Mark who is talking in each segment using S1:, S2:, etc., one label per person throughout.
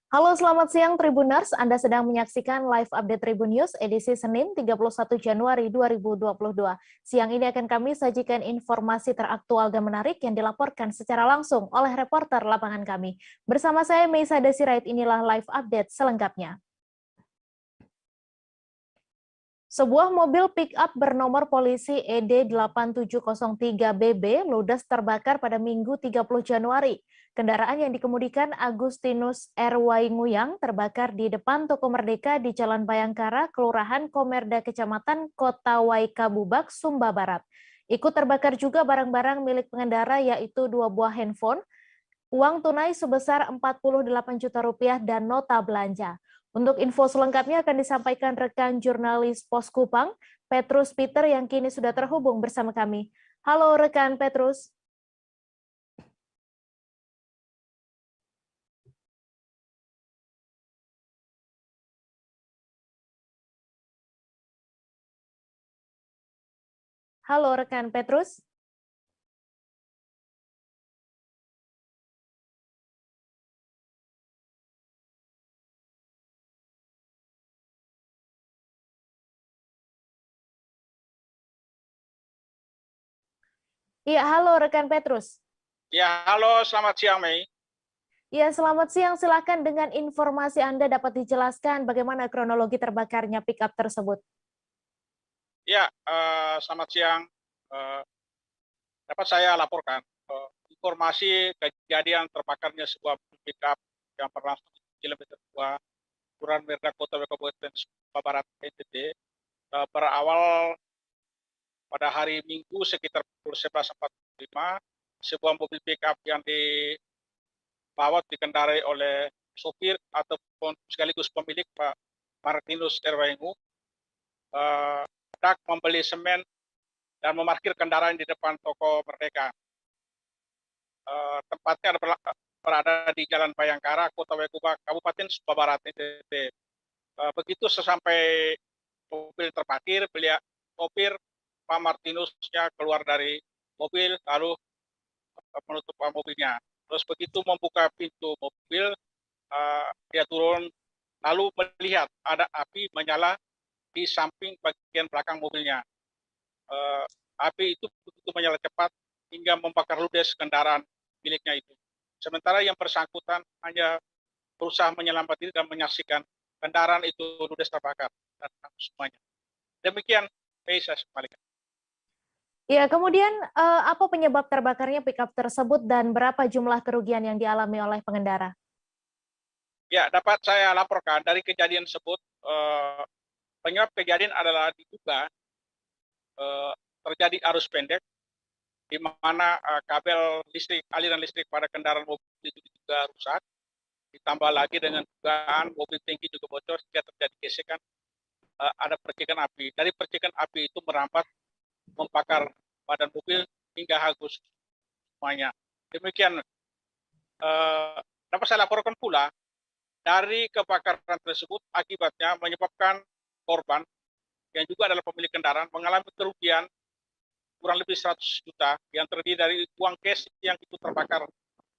S1: Halo, selamat siang Tribuners. Anda sedang menyaksikan live update Tribun News edisi Senin 31 Januari 2022. Siang ini akan kami sajikan informasi teraktual dan menarik yang dilaporkan secara langsung oleh reporter lapangan kami. Bersama saya Meisa Desirait, inilah live update selengkapnya. Sebuah mobil pick-up bernomor polisi ED8703BB ludes terbakar pada Minggu 30 Januari. Kendaraan yang dikemudikan Agustinus R. Nguyang terbakar di depan Toko Merdeka di Jalan Bayangkara, Kelurahan Komerda, Kecamatan Kota Waikabubak, Sumba Barat. Ikut terbakar juga barang-barang milik pengendara yaitu 2 buah handphone, uang tunai sebesar Rp48 juta dan nota belanja. Untuk info selengkapnya akan disampaikan rekan jurnalis Pos Kupang, Petrus Peter yang kini sudah terhubung bersama kami. Halo rekan Petrus. Halo rekan Petrus. Iya, halo rekan Petrus.
S2: Ya, halo, selamat siang, Mei.
S1: Ya, selamat siang. Silakan dengan informasi Anda dapat dijelaskan bagaimana kronologi terbakarnya pick-up tersebut.
S2: Ya, selamat siang. Dapat saya laporkan informasi kejadian terbakarnya sebuah pick-up yang berlangsung di kilometer 2, Kelurahan Merda, Kota Kabupaten Sumba Barat, NTT, berawal pada hari Minggu sekitar pukul 11.45, sebuah mobil pick-up yang dikendarai oleh sopir ataupun sekaligus pemilik Pak Martinus Erwaingu, hendak membeli semen dan memarkir kendaraan di depan Toko Merdeka. Tempatnya berada di Jalan Bayangkara, Kota Waikabubak, Kabupaten Sumba Barat, NTT. Begitu sesampai mobil terparkir, sopir Pak Martinusnya keluar dari mobil lalu menutup mobilnya. Terus begitu membuka pintu mobil, dia turun lalu melihat ada api menyala di samping bagian belakang mobilnya. Api itu begitu menyala cepat hingga membakar ludes kendaraan miliknya itu. Sementara yang bersangkutan hanya berusaha menyelamatkan diri dan menyaksikan kendaraan itu ludes terbakar dan semuanya. Demikian, saya kembalikan.
S1: Ya, kemudian apa penyebab terbakarnya pick-up tersebut dan berapa jumlah kerugian yang dialami oleh pengendara?
S2: Ya, dapat saya laporkan dari kejadian tersebut, penyebab kejadian adalah diduga terjadi arus pendek di mana kabel listrik, aliran listrik pada kendaraan mobil itu juga rusak. Ditambah lagi dengan dugaan mobil tangki juga bocor sehingga terjadi gesekan, ada percikan api. Dari percikan api itu merambat membakar badan mobil hingga hangus semuanya. Demikian dapat saya laporkan pula dari kebakaran tersebut akibatnya menyebabkan korban yang juga adalah pemilik kendaraan mengalami kerugian kurang lebih 100 juta yang terdiri dari uang cash yang itu terbakar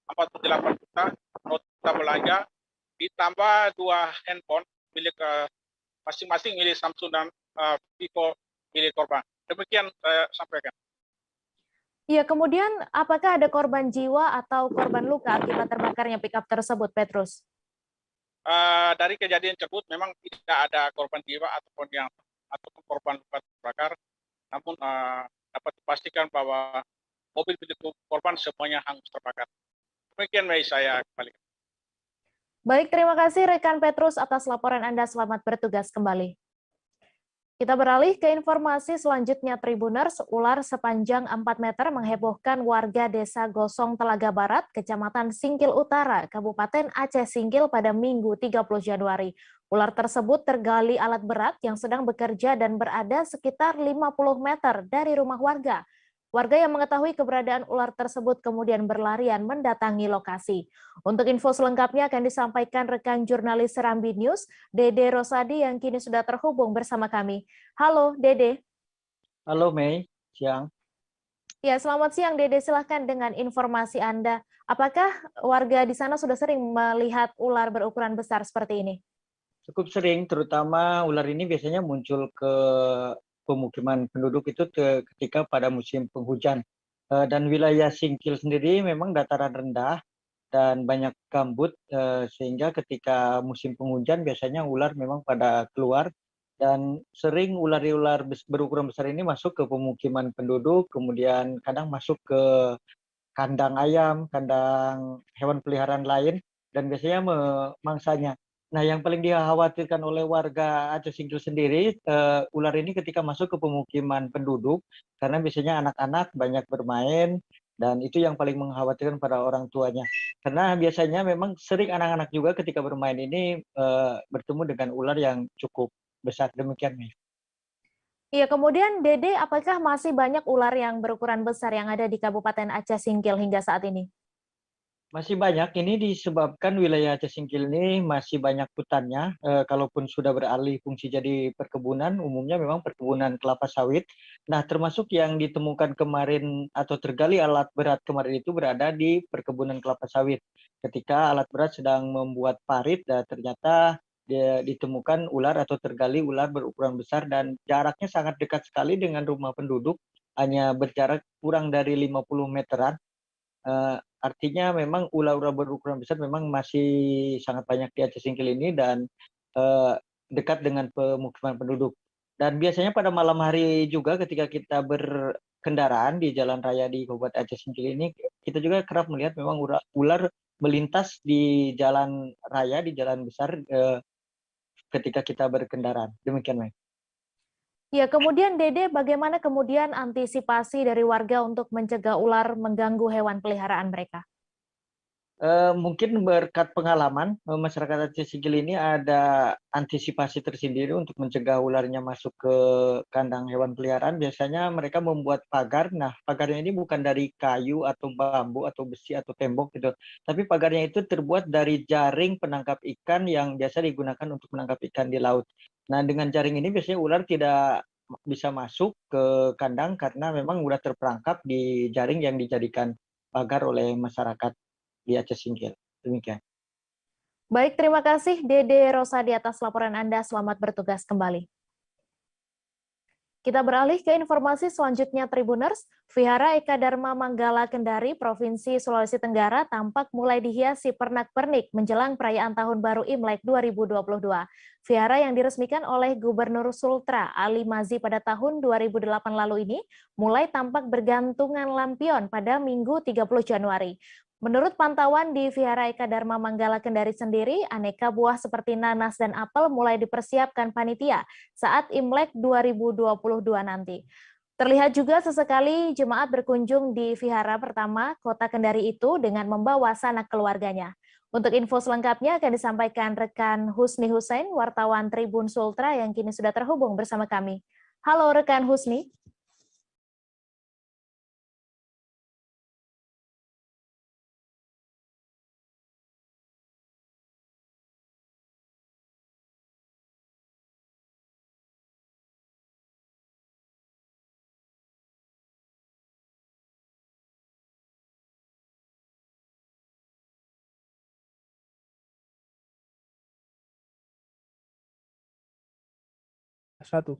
S2: 48 juta, nota belanja, ditambah 2 handphone milik masing-masing milik Samsung dan Vivo milik korban. Demikian saya sampaikan.
S1: Iya, kemudian apakah ada korban jiwa atau korban luka akibat terbakarnya pick-up tersebut, Petrus?
S2: Dari kejadian tersebut memang tidak ada korban jiwa ataupun korban luka terbakar, namun dapat dipastikan bahwa mobil milik korban semuanya hangus terbakar. Demikian saya kembali.
S1: Baik, terima kasih rekan Petrus atas laporan Anda. Selamat bertugas kembali. Kita beralih ke informasi selanjutnya, Tribuners. Ular sepanjang 4 meter menghebohkan warga Desa Gosong, Telaga Barat, Kecamatan Singkil Utara, Kabupaten Aceh Singkil pada Minggu 30 Januari. Ular tersebut tergali alat berat yang sedang bekerja dan berada sekitar 50 meter dari rumah warga. Warga yang mengetahui keberadaan ular tersebut kemudian berlarian mendatangi lokasi. Untuk info selengkapnya akan disampaikan rekan jurnalis Serambi News, Dede Rosadi yang kini sudah terhubung bersama kami. Halo, Dede.
S3: Halo, Mei. Siang.
S1: Ya, selamat siang Dede, silahkan dengan informasi Anda. Apakah warga di sana sudah sering melihat ular berukuran besar seperti ini?
S3: Cukup sering, terutama ular ini biasanya muncul ke pemukiman penduduk itu ketika pada musim penghujan. Dan wilayah Singkil sendiri memang dataran rendah dan banyak gambut, sehingga ketika musim penghujan biasanya ular memang pada keluar dan sering ular-ular berukuran besar ini masuk ke pemukiman penduduk, kemudian kadang masuk ke kandang ayam, kandang hewan peliharaan lain, dan biasanya memangsanya. Nah, yang paling dikhawatirkan oleh warga Aceh Singkil sendiri, ular ini ketika masuk ke pemukiman penduduk, karena biasanya anak-anak banyak bermain, dan itu yang paling mengkhawatirkan pada orang tuanya. Karena biasanya memang sering anak-anak juga ketika bermain ini bertemu dengan ular yang cukup besar. Demikian, Mei.
S1: Iya, kemudian Dede, apakah masih banyak ular yang berukuran besar yang ada di Kabupaten Aceh Singkil hingga saat ini?
S3: Masih banyak, ini disebabkan wilayah Aceh Singkil ini masih banyak hutannya, kalaupun sudah beralih fungsi jadi perkebunan, umumnya memang perkebunan kelapa sawit. Nah, termasuk yang ditemukan kemarin atau tergali alat berat kemarin itu berada di perkebunan kelapa sawit. Ketika alat berat sedang membuat parit, dan ternyata dia ditemukan ular atau tergali ular berukuran besar dan jaraknya sangat dekat sekali dengan rumah penduduk, hanya berjarak kurang dari 50 meteran. Artinya memang ular-ular berukuran besar memang masih sangat banyak di Aceh Singkil ini dan dekat dengan pemukiman penduduk. Dan biasanya pada malam hari juga ketika kita berkendaraan di jalan raya di Kabupaten Aceh Singkil ini, kita juga kerap melihat memang ular melintas di jalan raya, di jalan besar ketika kita berkendaraan. Demikian, Mike.
S1: Ya, kemudian Dede, bagaimana kemudian antisipasi dari warga untuk mencegah ular mengganggu hewan peliharaan mereka?
S3: Mungkin berkat pengalaman, masyarakat Aceh Singkil ini ada antisipasi tersendiri untuk mencegah ularnya masuk ke kandang hewan peliharaan. Biasanya mereka membuat pagar. Nah, pagarnya ini bukan dari kayu atau bambu atau besi atau tembok gitu, tapi pagarnya itu terbuat dari jaring penangkap ikan yang biasa digunakan untuk menangkap ikan di laut. Nah, dengan jaring ini biasanya ular tidak bisa masuk ke kandang karena memang udah terperangkap di jaring yang dijadikan pagar oleh masyarakat di Aceh Singkil. Demikian.
S1: Baik, terima kasih Dede Rosadi atas laporan Anda. Selamat bertugas kembali. Kita beralih ke informasi selanjutnya Tribuners. Vihara Eka Dharma Manggala Kendari, Provinsi Sulawesi Tenggara tampak mulai dihiasi pernak-pernik menjelang perayaan Tahun Baru Imlek 2022. Vihara yang diresmikan oleh Gubernur Sultra Ali Mazi pada tahun 2008 lalu ini mulai tampak bergantungan lampion pada Minggu 30 Januari. Menurut pantauan di Vihara Eka Dharma Manggala Kendari sendiri, aneka buah seperti nanas dan apel mulai dipersiapkan panitia saat Imlek 2022 nanti. Terlihat juga sesekali jemaat berkunjung di Vihara pertama kota Kendari itu dengan membawa sanak keluarganya. Untuk info selengkapnya akan disampaikan rekan Husni Hussein, wartawan Tribun Sultra yang kini sudah terhubung bersama kami. Halo rekan Husni.
S4: Satu.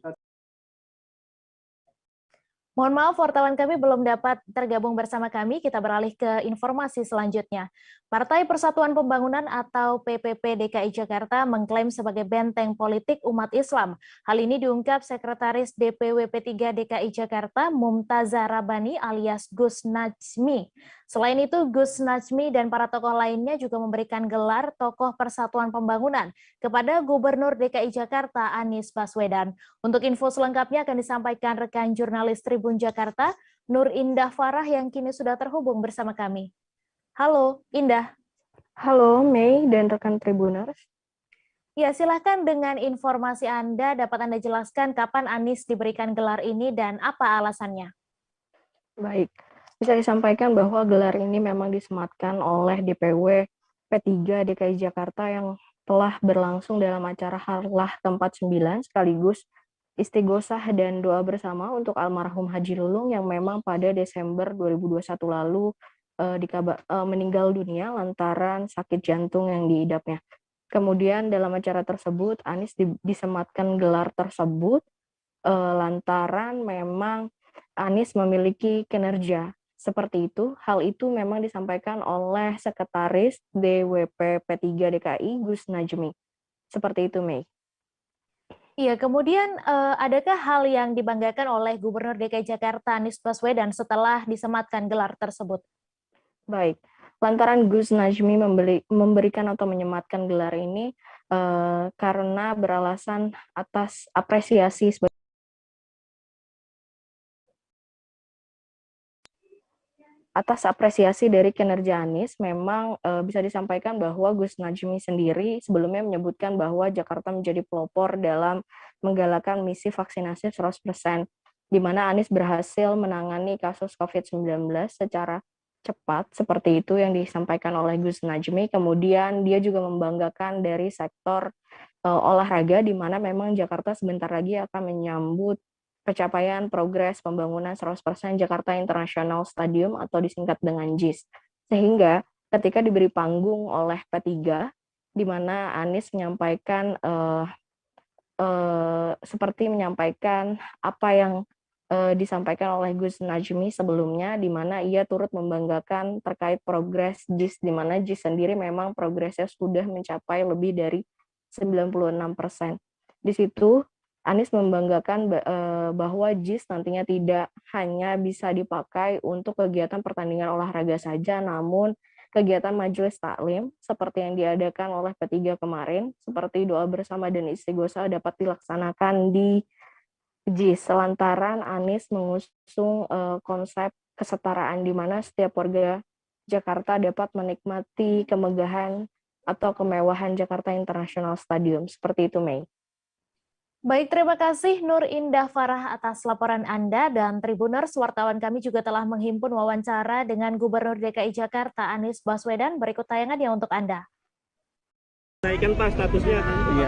S1: Mohon maaf, wartawan kami belum dapat tergabung bersama kami. Kita beralih ke informasi selanjutnya. Partai Persatuan Pembangunan atau PPP DKI Jakarta mengklaim sebagai benteng politik umat Islam. Hal ini diungkap Sekretaris DPW P3 DKI Jakarta, Mumtazah Rabani alias Gus Najmi. Selain itu, Gus Najmi dan para tokoh lainnya juga memberikan gelar tokoh Persatuan Pembangunan kepada Gubernur DKI Jakarta, Anies Baswedan. Untuk info selengkapnya akan disampaikan rekan jurnalis Tribun Jakarta, Nur Indah Farah yang kini sudah terhubung bersama kami. Halo, Indah.
S5: Halo, Mei dan rekan Tribuners.
S1: Ya, silakan dengan informasi Anda, dapat Anda jelaskan kapan Anies diberikan gelar ini dan apa alasannya?
S5: Baik, bisa disampaikan bahwa gelar ini memang disematkan oleh DPW P3 DKI Jakarta yang telah berlangsung dalam acara Harlah ke-49 sekaligus istighosah dan doa bersama untuk almarhum Haji Lulung yang memang pada Desember 2021 lalu meninggal dunia lantaran sakit jantung yang diidapnya. Kemudian dalam acara tersebut Anies disematkan gelar tersebut lantaran memang Anies memiliki kinerja seperti itu. Hal itu memang disampaikan oleh Sekretaris DWP P3 DKI Gus Najmi. Seperti itu, Mei.
S1: Iya, kemudian adakah hal yang dibanggakan oleh Gubernur DKI Jakarta Anies Baswedan setelah disematkan gelar tersebut?
S5: Baik, lantaran Gus Najmi memberikan atau menyematkan gelar ini karena beralasan atas apresiasi dari kinerja Anies, memang bisa disampaikan bahwa Gus Najmi sendiri sebelumnya menyebutkan bahwa Jakarta menjadi pelopor dalam menggalakkan misi vaksinasi 100%, di mana Anies berhasil menangani kasus COVID-19 secara cepat, seperti itu yang disampaikan oleh Gus Najmi. Kemudian dia juga membanggakan dari sektor olahraga, di mana memang Jakarta sebentar lagi akan menyambut pencapaian progres pembangunan 100% Jakarta International Stadium atau disingkat dengan JIS. Sehingga ketika diberi panggung oleh P3, di mana Anies menyampaikan seperti menyampaikan apa yang disampaikan oleh Gus Najmi sebelumnya, di mana ia turut membanggakan terkait progres JIS, di mana JIS sendiri memang progresnya sudah mencapai lebih dari 96%. Di situ Anies membanggakan bahwa JIS nantinya tidak hanya bisa dipakai untuk kegiatan pertandingan olahraga saja, namun kegiatan majelis taklim seperti yang diadakan oleh P3 kemarin, seperti doa bersama dan istighosah dapat dilaksanakan di JIS, lantaran Anies mengusung konsep kesetaraan di mana setiap warga Jakarta dapat menikmati kemegahan atau kemewahan Jakarta International Stadium. Seperti itu, Mei.
S1: Baik, terima kasih Nur Indah Farah atas laporan Anda, dan Tribuners, wartawan kami juga telah menghimpun wawancara dengan Gubernur DKI Jakarta Anies Baswedan. Berikut tayangannya untuk Anda.
S6: Naikkan Pak statusnya.
S7: Iya.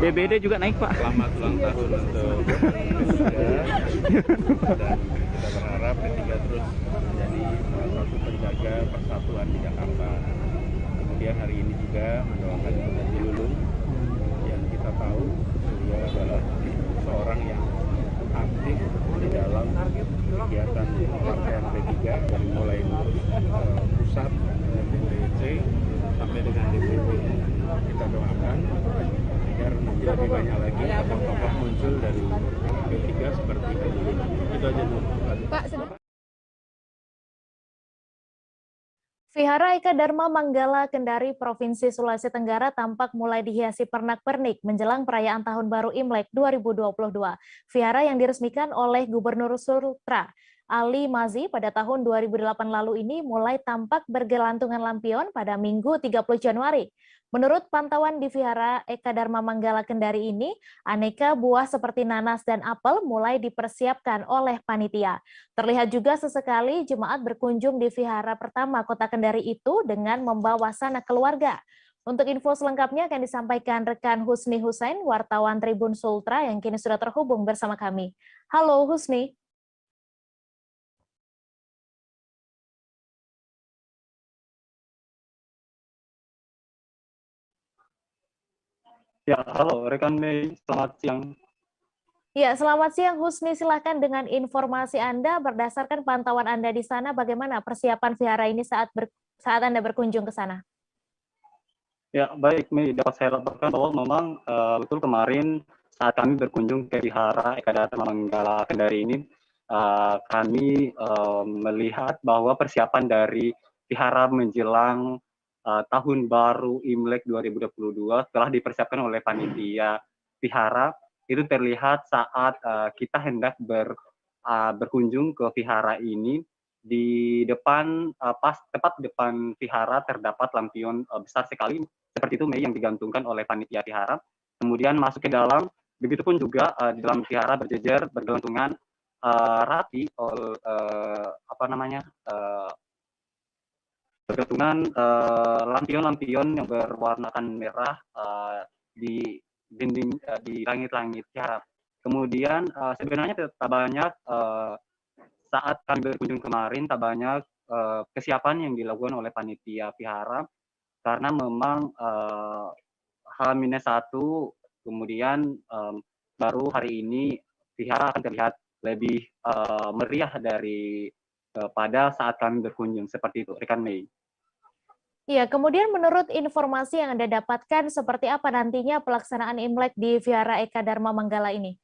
S7: DBD juga naik Pak.
S8: Selamat ulang tahun untuk P3 dan kita berharap P3 terus menjadi salah satu penjaga persatuan di Jakarta. Kemudian hari ini juga mendoakan Ibu Haji Lulung yang kita tahu beliau adalah seorang yang aktif di dalam kegiatan kepartaian P3 dari mulai pusat DPC sampai dengan DPD. Kita doakan agar nanti lebih banyak lagi tokoh-tokoh muncul dari P3 seperti Haji Lulung. Itu aja dulu.
S5: Pak,
S1: Vihara Eka Dharma Manggala Kendari Provinsi Sulawesi Tenggara tampak mulai dihiasi pernak-pernik menjelang perayaan Tahun Baru Imlek 2022. Vihara yang diresmikan oleh Gubernur Sultra Ali Mazi pada tahun 2008 lalu ini mulai tampak bergelantungan lampion pada Minggu 30 Januari. Menurut pantauan di Vihara Eka Dharma Manggala Kendari ini, aneka buah seperti nanas dan apel mulai dipersiapkan oleh panitia. Terlihat juga sesekali jemaat berkunjung di Vihara pertama Kota Kendari itu dengan membawa sanak keluarga. Untuk info selengkapnya akan disampaikan rekan Husni Husain, wartawan Tribun Sultra yang kini sudah terhubung bersama kami. Halo Husni.
S7: Ya, halo rekan Mei, selamat siang.
S1: Ya, selamat siang Husni, silakan dengan informasi Anda berdasarkan pantauan Anda di sana, bagaimana persiapan vihara ini saat Anda berkunjung ke sana?
S7: Ya, baik Mei, dapat saya laporkan bahwa memang betul kemarin saat kami berkunjung ke Vihara Eka Dharma Manggala Kendari ini, kami melihat bahwa persiapan dari vihara menjelang Tahun Baru Imlek 2022 telah dipersiapkan oleh panitia vihara. Itu terlihat saat kita hendak berkunjung ke vihara ini. Di depan, tepat depan vihara terdapat lampion besar sekali seperti itu Mei yang digantungkan oleh panitia vihara. Kemudian masuk ke dalam, begitupun juga di dalam vihara berjejer bergelantungan rapi bergantungan lampion-lampion yang berwarnakan merah di dinding di langit-langit vihara. Kemudian sebenarnya tak banyak saat kami berkunjung kemarin tak banyak kesiapan yang dilakukan oleh panitia vihara karena memang H-1 kemudian baru hari ini vihara akan terlihat lebih meriah dari pada saat kami berkunjung, seperti itu, rekan Mei.
S1: Ya, kemudian menurut informasi yang Anda dapatkan, seperti apa nantinya pelaksanaan Imlek di Vihara Eka Dharma Manggala ini?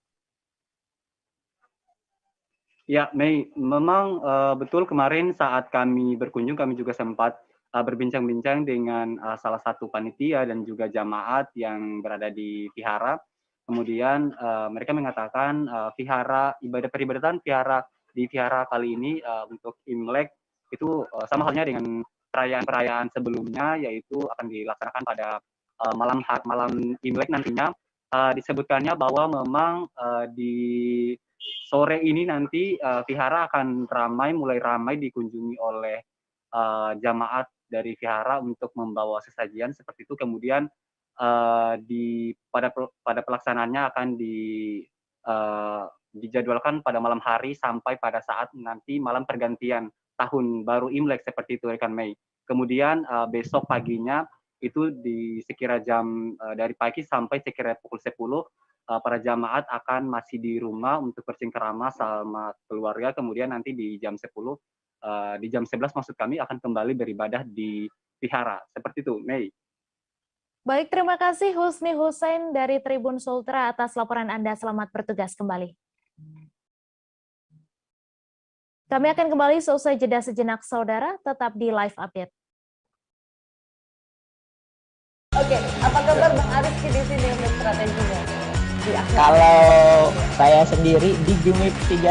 S7: Ya, Mei, memang betul kemarin saat kami berkunjung, kami juga sempat berbincang-bincang dengan salah satu panitia dan juga jamaat yang berada di vihara. Kemudian mereka mengatakan vihara, ibadah peribadatan vihara di vihara kali ini untuk Imlek itu sama halnya dengan perayaan-perayaan sebelumnya, yaitu akan dilaksanakan pada malam Imlek nantinya. Disebutkannya bahwa memang di sore ini nanti vihara akan mulai ramai dikunjungi oleh jamaat dari vihara untuk membawa sesajian seperti itu. Kemudian pada pelaksanaannya akan dijadwalkan pada malam hari sampai pada saat nanti malam pergantian tahun baru Imlek, seperti itu, rekan Mei. Kemudian besok paginya itu di sekira jam dari pagi sampai sekira pukul 10 para jamaat akan masih di rumah untuk bersingkrama sama keluarga. Kemudian nanti di jam 10 di jam 11 maksud kami akan kembali beribadah di vihara, seperti itu, Mei.
S1: Baik, terima kasih Husni Hussein dari Tribun Sultra atas laporan Anda. Selamat bertugas kembali. Kami akan kembali seusai jeda sejenak, saudara. Tetap di Live Update.
S9: Oke, apa kabar Bang Ariski di sini untuk strateginya?
S10: Kalau saya sendiri di Jumip 37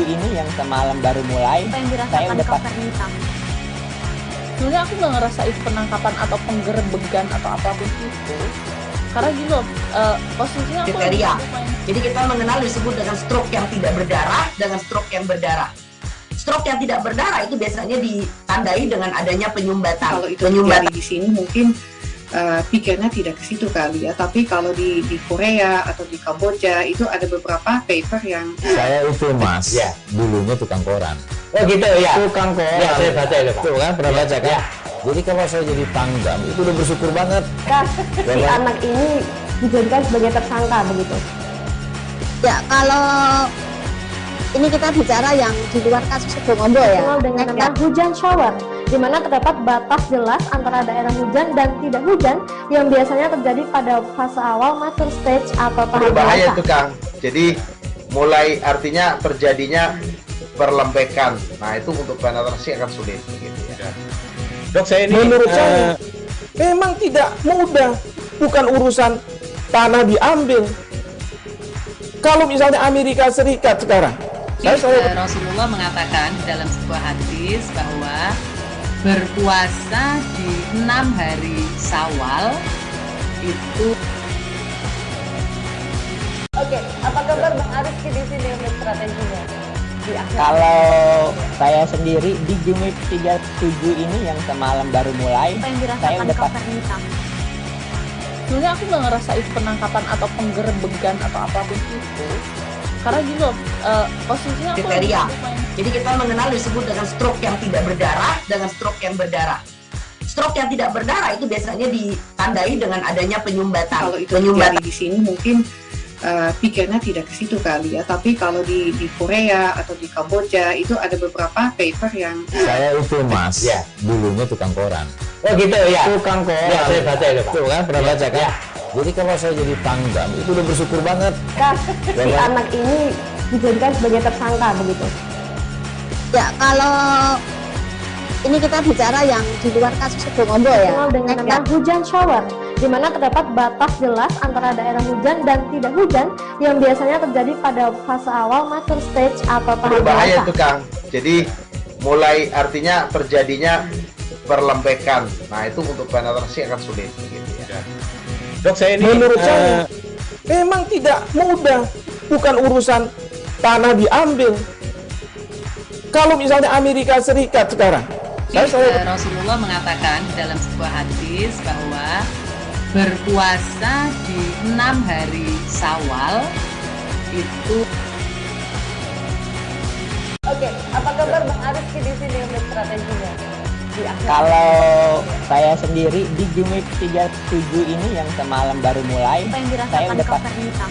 S10: ini yang semalam baru mulai,
S1: Apa yang dirasakan
S10: saya udah
S1: Kak Fernita?
S11: Sebenarnya aku nggak ngerasa itu penangkapan atau penggerbegan atau apapun itu, karena gini loh, posisinya aku
S9: kriteria. Jadi kita mengenal disebut dengan stroke yang tidak berdarah dengan stroke yang berdarah. Stroke yang tidak berdarah itu biasanya ditandai dengan adanya penyumbatan.
S12: Kalau itu terjadi di sini mungkin pikirnya tidak ke situ kali ya, tapi kalau di Korea atau di Kamboja itu ada beberapa paper yang
S13: saya itu Mas, ya, dulunya tukang koran.
S10: Oh gitu ya,
S13: Tukang koran.
S10: Ya, saya baca itu Pak.
S13: Tuh kan, pernah baca kan?
S10: Ya.
S13: Jadi kalau saya jadi pangdam itu udah bersyukur banget.
S5: Si anak ini dijadikan sebagai tersangka begitu.
S14: Ya, kalau ini kita bicara yang di luar kasus Bongombo ya.
S1: Dikenal dengan nama hujan shower, di mana terdapat batas jelas antara daerah hujan dan tidak hujan yang biasanya terjadi pada fase awal mature stage atau tahap
S15: berbahaya
S1: dewasa.
S15: itu Kang. Jadi mulai artinya terjadinya perlembekan. Nah itu untuk penetrasi akan sulit. Gitu ya.
S6: Dok, saya ini menurut saya memang tidak mudah. Bukan urusan tanah diambil. Kalau misalnya Amerika Serikat sekarang,
S16: Rasulullah mengatakan dalam sebuah hadis bahwa berpuasa di 6 hari Syawal itu.
S9: Oke, apa kabar Bang Ariski di sini untuk strateginya?
S10: Kalau saya sendiri di Jumip 37 ini yang semalam baru mulai,
S1: Apa yang
S10: saya
S1: dirasakan
S10: udah
S1: Kak Fernita?
S11: sebenarnya aku nggak ngerasa itu penangkapan atau penggerbegan atau apapun itu, karena gini loh, posisinya aku
S9: kriteria. Jadi kita mengenal disebut dengan stroke yang tidak berdarah dengan stroke yang berdarah. Stroke yang tidak berdarah itu biasanya ditandai dengan adanya penyumbatan.
S12: kalau itu terjadi di sini mungkin pikirnya tidak ke situ kali ya, tapi kalau di Korea atau di Kamboja itu ada beberapa paper yang
S13: Saya itu Mas,
S10: Ya.
S13: dulunya tukang koran.
S10: Oh gitu ya,
S13: Tukang koran.
S10: Ya, saya baca itu Pak.
S13: Tuh kan, pernah baca kan?
S10: Ya.
S13: Jadi kalau saya jadi pangdam itu udah bersyukur banget.
S5: Si anak ini dijadikan sebagai tersangka begitu.
S14: Ya, kalau ini kita bicara yang di luar kasus Bongombo ya.
S1: Dikenal dengan nama hujan shower, di mana terdapat batas jelas antara daerah hujan dan tidak hujan yang biasanya terjadi pada fase awal mature stage atau tahap
S15: berbahaya
S1: dewasa.
S15: itu Kang. Jadi mulai artinya terjadinya perlembekan. Nah itu untuk penetrasi akan sulit. Gitu ya.
S6: Dok, saya ini menurut saya memang tidak mudah. Bukan urusan tanah diambil. Kalau misalnya Amerika Serikat sekarang,
S16: Rasulullah mengatakan dalam sebuah hadis bahwa berpuasa di 6 hari Syawal itu.
S11: Oke, apa kabar Bang Ariski di sini untuk strateginya?
S10: Kalau saya sendiri di Jumit 37 ini yang semalam baru mulai,
S1: Apa yang
S10: saya
S1: dirasakan
S10: udah
S1: Kopernita?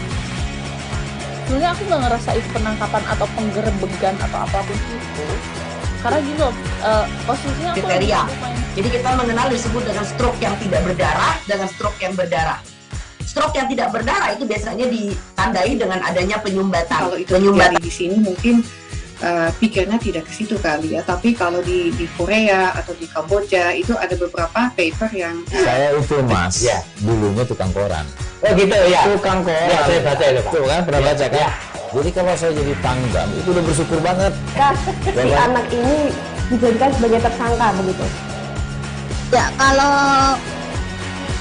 S11: Sebenarnya aku nggak ngerasa itu penangkapan atau penggerebegan atau apapun itu. Karena gini loh, posisinya aku
S9: Kriteria.
S11: lagi main.
S9: Jadi kita mengenal disebut dengan stroke yang tidak berdarah dengan stroke yang berdarah. Stroke yang tidak berdarah itu biasanya ditandai dengan adanya penyumbatan.
S12: Kalau itu terjadi di sini mungkin pikirnya tidak ke situ kali ya, tapi kalau di Korea atau di Kamboja itu ada beberapa paper yang
S13: Saya itu Mas, dulunya tukang koran.
S10: Oh gitu ya.
S3: Tukang koran.
S13: Ya, saya baca itu Pak. Tuh kan, pernah baca kan? Jadi kalau saya jadi pangdam, itu udah bersyukur banget.
S5: Si anak ini dijadikan sebagai tersangka begitu.
S14: Ya, kalau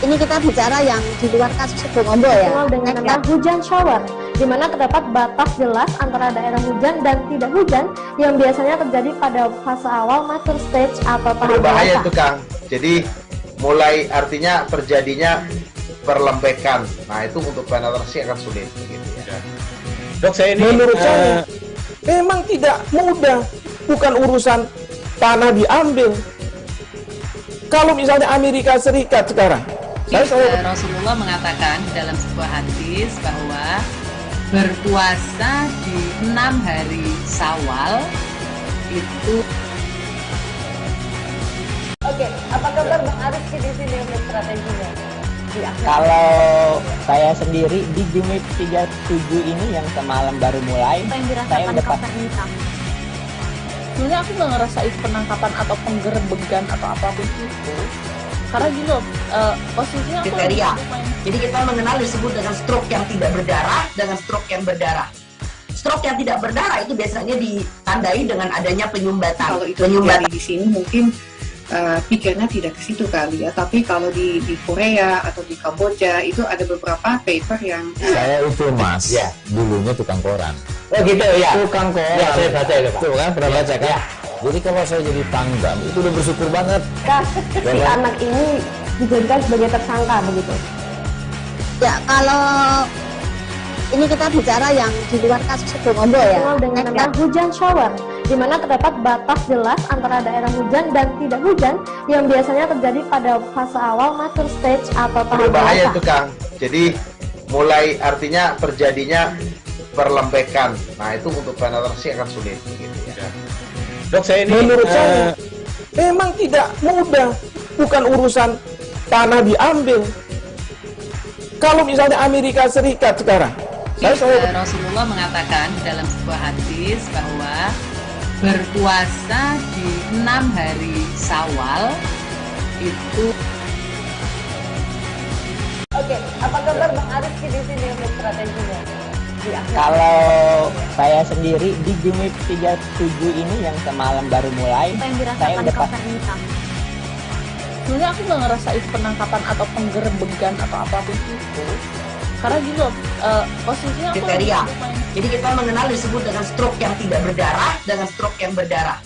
S14: ini kita bicara yang di luar kasus Sebongombo ya.
S1: Dikenal dengan nama hujan shower, di mana terdapat batas jelas antara daerah hujan dan tidak hujan yang biasanya terjadi pada fase awal mature stage atau tahap
S15: Berbahaya
S1: dewasa.
S15: itu Kang. Jadi mulai artinya terjadinya perlembekan. Nah itu untuk penetrasi akan sulit. Gitu ya.
S6: Dok, saya ini menurut saya memang tidak mudah. Bukan urusan tanah diambil. Kalau misalnya Amerika Serikat sekarang,
S16: Rasulullah mengatakan dalam sebuah hadis bahwa berpuasa di 6 hari Syawal itu.
S11: Oke, apa kabar Bang Ariski di sini untuk strateginya?
S10: Kalau saya sendiri di Jumit 37 ini yang semalam baru mulai,
S1: Apa yang
S10: saya
S1: dirasakan
S10: udah
S1: Kopernita?
S11: Sebenarnya aku nggak ngerasa itu penangkapan atau penggerebegan atau apapun itu. Karena gini loh, posisinya aku lagi
S9: Kriteria.
S11: main.
S9: Jadi kita mengenal disebut dengan stroke yang tidak berdarah dengan stroke yang berdarah. Stroke yang tidak berdarah itu biasanya ditandai dengan adanya penyumbatan.
S12: kalau itu terjadi di sini mungkin pikirnya tidak ke situ kali ya, tapi kalau di Korea atau di Kamboja itu ada beberapa paper yang
S13: Saya itu Mas, dulunya tukang koran.
S10: Oh gitu ya.
S3: Tukang koran.
S13: Ya, saya baca itu Pak. Tuh kan, pernah baca kan? Jadi kalau saya jadi pangdam, itu udah bersyukur banget.
S5: Si anak ini dijadikan sebagai tersangka begitu.
S14: Ya, kalau ini kita bicara yang di luar kasus Sebongombo ya.
S1: Dikenal dengan nama hujan shower, di mana terdapat batas jelas antara daerah hujan dan tidak hujan yang biasanya terjadi pada fase awal mature stage atau tahap
S15: Berbahaya
S1: dewasa.
S15: itu Kang. Jadi mulai artinya terjadinya perlembekan. Nah itu untuk penetrasi akan sulit. Gitu ya.
S6: Dok, saya ini menurut saya memang tidak mudah. Bukan urusan tanah diambil. Kalau misalnya Amerika Serikat sekarang,
S16: Rasulullah mengatakan dalam sebuah hadis bahwa berpuasa di 6 hari Syawal itu.
S11: Oke, apa kabar Bang Ariski di sini untuk strateginya?
S10: Kalau saya sendiri di Jumit 37 ini yang semalam baru mulai,
S1: Apa yang
S10: saya
S1: dirasakan
S10: udah
S1: Kopernita?
S11: Sebenarnya aku nggak ngerasa itu penangkapan atau penggerebegan atau apapun itu. Karena gini loh, posisinya aku lagi
S9: Kriteria.
S11: main.
S9: Jadi kita mengenal disebut dengan stroke yang tidak berdarah dengan stroke yang berdarah.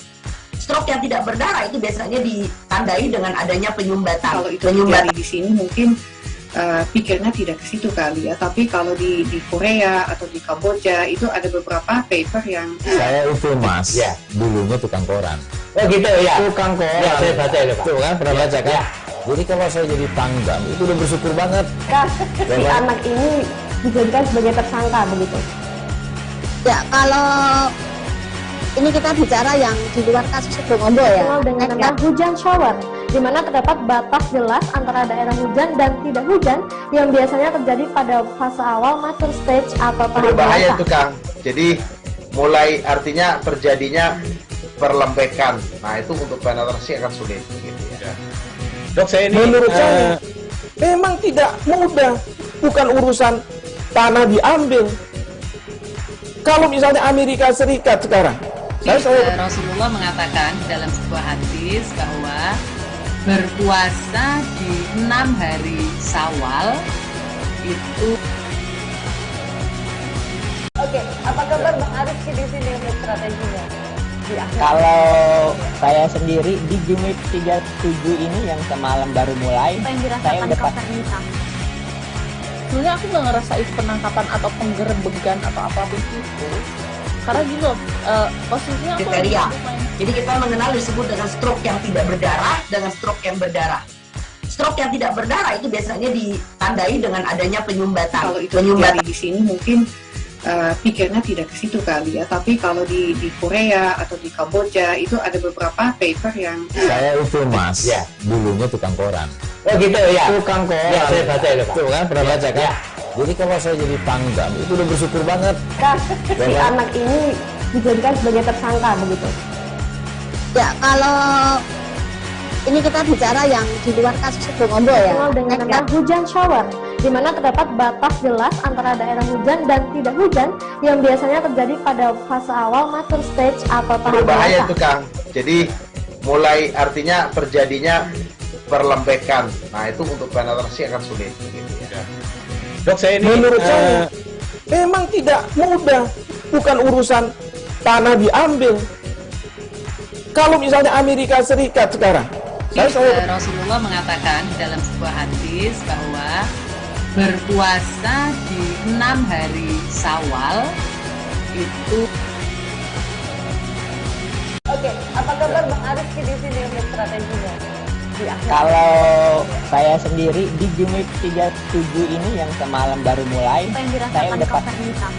S9: Stroke yang tidak berdarah itu biasanya ditandai dengan adanya penyumbatan.
S12: kalau itu terjadi di sini mungkin pikirnya tidak ke situ kali ya, tapi kalau di Korea atau di Kamboja itu ada beberapa paper yang
S13: Saya itu Mas, dulunya tukang koran.
S10: Oh gitu ya.
S3: Tukang koran.
S13: Ya, saya baca itu Pak. Tuh kan, pernah baca kan? Jadi kalau saya jadi pangdam, itu udah bersyukur banget.
S5: Si anak ini dijadikan sebagai tersangka begitu.
S14: Ya, kalau ini kita bicara yang di luar kasus Sebongombo ya.
S1: Dikenal dengan nama hujan shower, di mana terdapat batas jelas antara daerah hujan dan tidak hujan yang biasanya terjadi pada fase awal mature stage atau tahap
S15: Berbahaya
S1: dewasa.
S15: itu Kang. Jadi mulai artinya terjadinya perlembekan. Nah itu untuk penetrasi akan sulit. Gitu ya.
S6: Dok, saya ini menurut saya memang tidak mudah. Bukan urusan tanah diambil. Kalau misalnya Amerika Serikat sekarang,
S16: Rasulullah mengatakan dalam sebuah hadis bahwa berpuasa di 6 hari Syawal itu.
S11: Oke, apa kabar Bang Ariski di sini untuk strateginya?
S10: Kalau saya sendiri di Jumit 37 ini yang semalam baru mulai,
S1: Apa yang
S10: saya
S1: dirasakan
S10: udah
S1: Kopernita?
S11: sebenarnya aku nggak ngerasa itu penangkapan atau penggerebegan atau apapun itu, karena gini loh, posisinya aku
S9: kriteria. Jadi kita mengenal disebut dengan stroke yang tidak berdarah dengan stroke yang berdarah. Stroke yang tidak berdarah itu biasanya ditandai dengan adanya penyumbatan.
S12: Kalau itu terjadi di sini mungkin pikirnya tidak ke situ kali ya, tapi kalau di Korea atau di Kamboja itu ada beberapa paper yang
S13: Saya itu Mas, dulunya tukang koran.
S10: Oh gitu ya.
S3: Tukang koran.
S10: Ya, saya baca itu, Pak.
S13: Tuh kan pernah baca kan? Jadi kalau saya jadi Pangdam itu udah bersyukur banget.
S5: Si anak ini dijadikan sebagai tersangka begitu.
S14: Ya, kalau ini kita bicara yang di luar kasus Bongombo ya.
S1: Dengan nama hujan shower, di mana terdapat batas jelas antara daerah hujan dan tidak hujan yang biasanya terjadi pada fase awal mature stage atau tahap
S15: Berbahaya
S1: dewasa.
S15: itu Kang. Jadi mulai artinya terjadinya perlembekan. Nah itu untuk penetrasi akan sulit. Gitu ya.
S6: Dok, saya ini menurut saya memang tidak mudah. Bukan urusan tanah diambil. Kalau misalnya Amerika Serikat sekarang,
S16: Rasulullah mengatakan dalam sebuah hadis bahwa berpuasa di 6 hari Syawal itu.
S11: Oke, apa kabar Bang Ariski di sini untuk strateginya?
S10: Kalau saya sendiri di Jumit 37 ini yang semalam baru mulai,
S1: Apa yang
S10: saya
S1: dirasakan
S10: udah
S1: Kapten Hitam?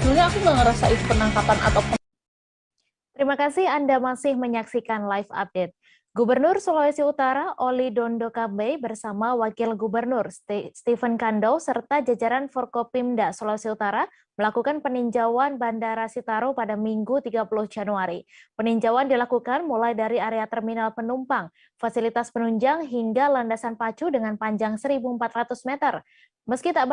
S11: Sebenarnya aku nggak ngerasa itu penangkapan atau
S1: Terima kasih Anda masih menyaksikan live update. Gubernur Sulawesi Utara Oli Dondo Kambe bersama Wakil Gubernur Stephen Kando serta jajaran Forkopimda Sulawesi Utara melakukan peninjauan Bandara Sitaro pada Minggu 30 Januari. Peninjauan dilakukan mulai dari area terminal penumpang, fasilitas penunjang hingga landasan pacu dengan panjang 1.400 meter. Meski tak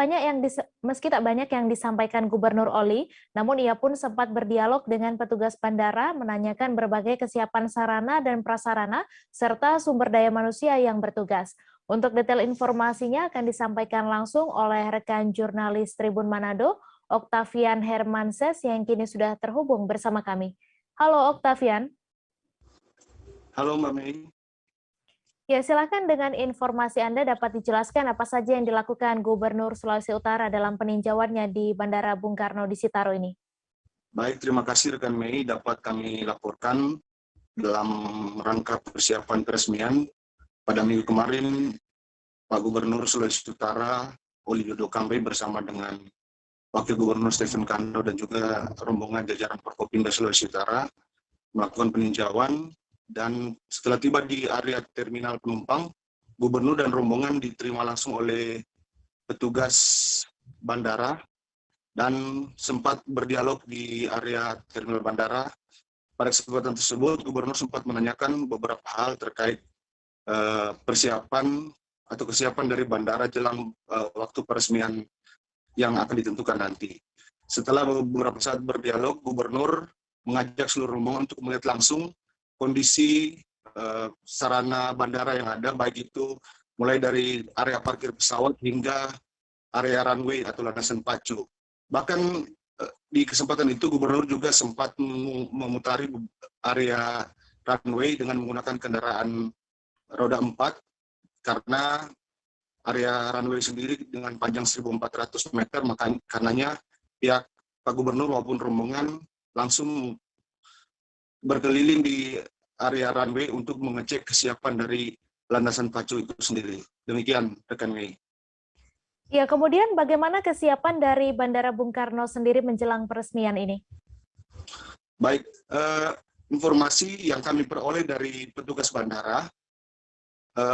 S1: banyak yang disampaikan Gubernur Oli, namun ia pun sempat berdialog dengan petugas bandara menanyakan berbagai kesiapan sarana dan prasarana serta sumber daya manusia yang bertugas. Untuk detail informasinya akan disampaikan langsung oleh rekan jurnalis Tribun Manado, Octavian Hermanses yang kini sudah terhubung bersama kami. Halo Octavian.
S17: Halo Mbak Mei.
S1: Ya, silakan dengan informasi Anda dapat dijelaskan apa saja yang dilakukan Gubernur Sulawesi Utara dalam peninjauannya di Bandara Bung Karno di Sitaro ini.
S17: Baik, terima kasih rekan Mei dapat kami laporkan dalam rangka persiapan peresmian pada minggu kemarin Pak Gubernur Sulawesi Utara Oli Dondo Kambe bersama dengan Wakil Gubernur Stephen Kando dan juga rombongan jajaran Forkopimda Sulawesi Utara melakukan peninjauan. Dan setelah tiba di area terminal penumpang, Gubernur dan rombongan diterima langsung oleh petugas bandara dan sempat berdialog di area terminal bandara. Pada kesempatan tersebut, Gubernur sempat menanyakan beberapa hal terkait persiapan atau kesiapan dari bandara jelang waktu peresmian yang akan ditentukan nanti. Setelah beberapa saat berdialog, Gubernur mengajak seluruh rombongan untuk melihat langsung kondisi sarana bandara yang ada, baik itu mulai dari area parkir pesawat hingga area runway atau landasan pacu. Bahkan di kesempatan itu Gubernur juga sempat memutari area runway dengan menggunakan kendaraan roda 4 karena area runway sendiri dengan panjang 1.400 meter, karenanya pihak Pak Gubernur maupun rombongan langsung berkeliling di area runway untuk mengecek kesiapan dari landasan pacu itu sendiri. Demikian rekan Mei.
S1: Ya, kemudian bagaimana kesiapan dari Bandara Bung Karno sendiri menjelang peresmian ini?
S17: Baik, informasi yang kami peroleh dari petugas bandara,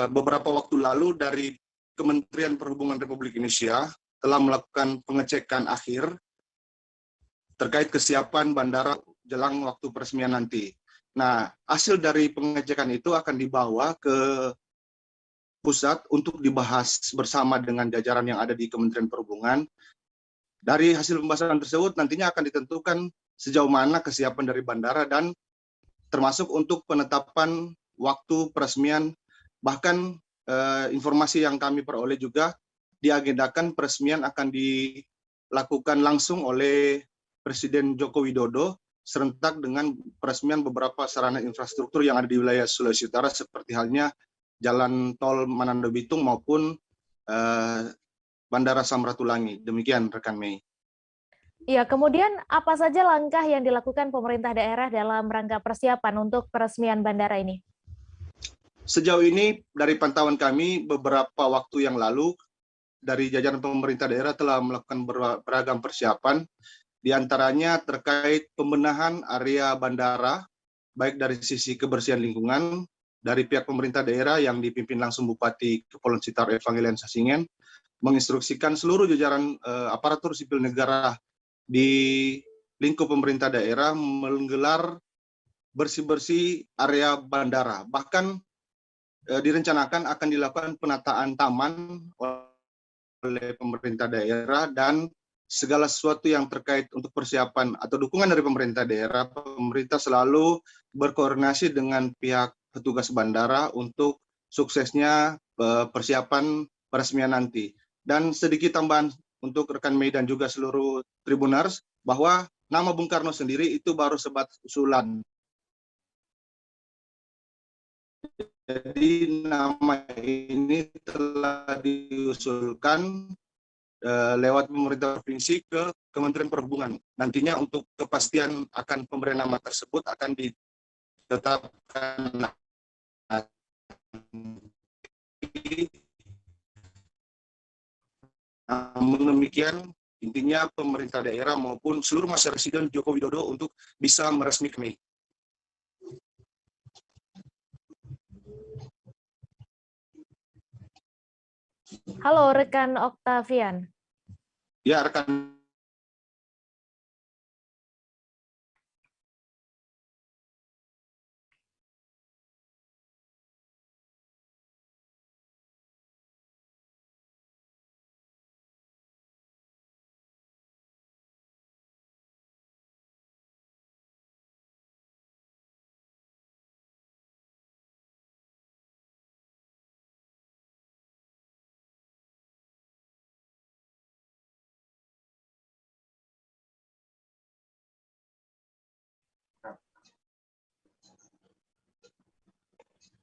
S17: beberapa waktu lalu dari Kementerian Perhubungan Republik Indonesia telah melakukan pengecekan akhir terkait kesiapan bandara jelang waktu peresmian nanti. Nah, hasil dari pengecekan itu akan dibawa ke pusat untuk dibahas bersama dengan jajaran yang ada di Kementerian Perhubungan. Dari hasil pembahasan tersebut nantinya akan ditentukan sejauh mana kesiapan dari bandara dan termasuk untuk penetapan waktu peresmian. Bahkan informasi yang kami peroleh juga diagendakan peresmian akan dilakukan langsung oleh Presiden Joko Widodo serentak dengan peresmian beberapa sarana infrastruktur yang ada di wilayah Sulawesi Utara seperti halnya jalan tol Manado Bitung maupun Bandara Samratulangi. Demikian rekan Mei.
S1: Ya, kemudian apa saja langkah yang dilakukan pemerintah daerah dalam rangka persiapan untuk peresmian bandara ini?
S17: Sejauh ini dari pantauan kami beberapa waktu yang lalu dari jajaran pemerintah daerah telah melakukan beragam persiapan, diantaranya terkait pembenahan area bandara, baik dari sisi kebersihan lingkungan, dari pihak pemerintah daerah yang dipimpin langsung Bupati Kepulauan Sitar Evangelian Sasingen, menginstruksikan seluruh jajaran aparatur sipil negara di lingkup pemerintah daerah menggelar bersih-bersih area bandara. Bahkan direncanakan akan dilakukan penataan taman oleh pemerintah daerah dan segala sesuatu yang terkait untuk persiapan atau dukungan dari pemerintah daerah, pemerintah selalu berkoordinasi dengan pihak petugas bandara untuk suksesnya persiapan peresmian nanti. Dan sedikit tambahan untuk rekan Mei dan juga seluruh Tribuners, bahwa nama Bung Karno sendiri itu baru sebatas usulan. Jadi nama ini telah diusulkan lewat pemerintah provinsi ke Kementerian Perhubungan. Nantinya untuk kepastian akan pemberian nama tersebut akan ditetapkan. Namun demikian, intinya pemerintah daerah maupun seluruh masa residen Joko Widodo untuk bisa meresmikan.
S1: Halo, rekan Octavian.
S17: Ya, rekan.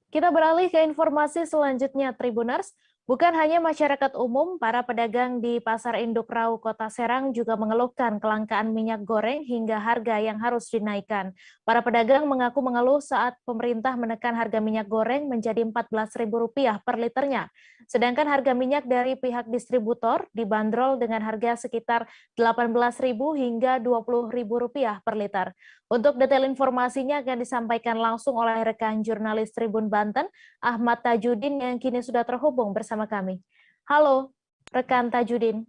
S1: Kita beralih ke informasi selanjutnya, Tribuners. Bukan hanya masyarakat umum, para pedagang di Pasar Induk Rau Kota Serang juga mengeluhkan kelangkaan minyak goreng hingga harga yang harus dinaikkan. Para pedagang mengaku mengeluh saat pemerintah menekan harga minyak goreng menjadi Rp14.000 per liternya. Sedangkan harga minyak dari pihak distributor dibanderol dengan harga sekitar Rp18.000 hingga Rp20.000 per liter. Untuk detail informasinya akan disampaikan langsung oleh rekan jurnalis Tribun Banten, Ahmad Tajudin yang kini sudah terhubung bersama kami. Halo, rekan Tajudin.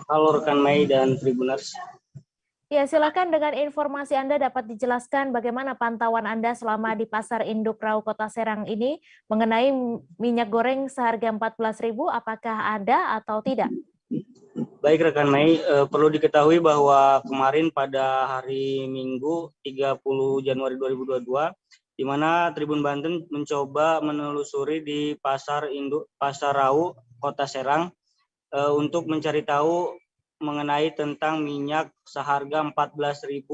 S18: Halo rekan Mei dan Tribuners.
S1: Ya, silakan dengan informasi Anda dapat dijelaskan bagaimana pantauan Anda selama di Pasar Induk Rau Kota Serang ini mengenai minyak goreng seharga Rp14.000, apakah ada atau tidak?
S18: Baik rekan Mei, perlu diketahui bahwa kemarin pada hari Minggu 30 Januari 2022, di mana Tribun Banten mencoba menelusuri di Pasar Rau Kota Serang untuk mencari tahu mengenai tentang minyak seharga Rp14.000.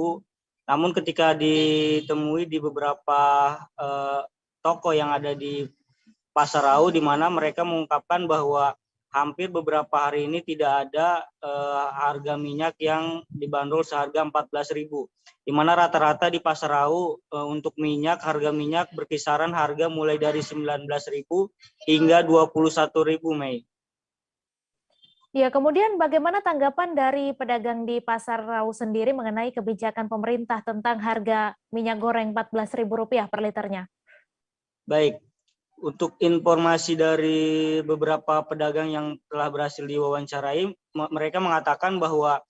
S18: Namun ketika ditemui di beberapa toko yang ada di Pasar Rau, di mana mereka mengungkapkan bahwa hampir beberapa hari ini tidak ada harga minyak yang dibanderol seharga Rp14.000. Di mana rata-rata di Pasar Rau untuk minyak, harga minyak berkisaran harga mulai dari Rp19.000 hingga Rp21.000, Mei.
S1: Ya, kemudian bagaimana tanggapan dari pedagang di Pasar Rau sendiri mengenai kebijakan pemerintah tentang harga minyak goreng Rp14.000 per liternya?
S18: Baik. Untuk informasi dari beberapa pedagang yang telah berhasil diwawancarai, mereka mengatakan bahwa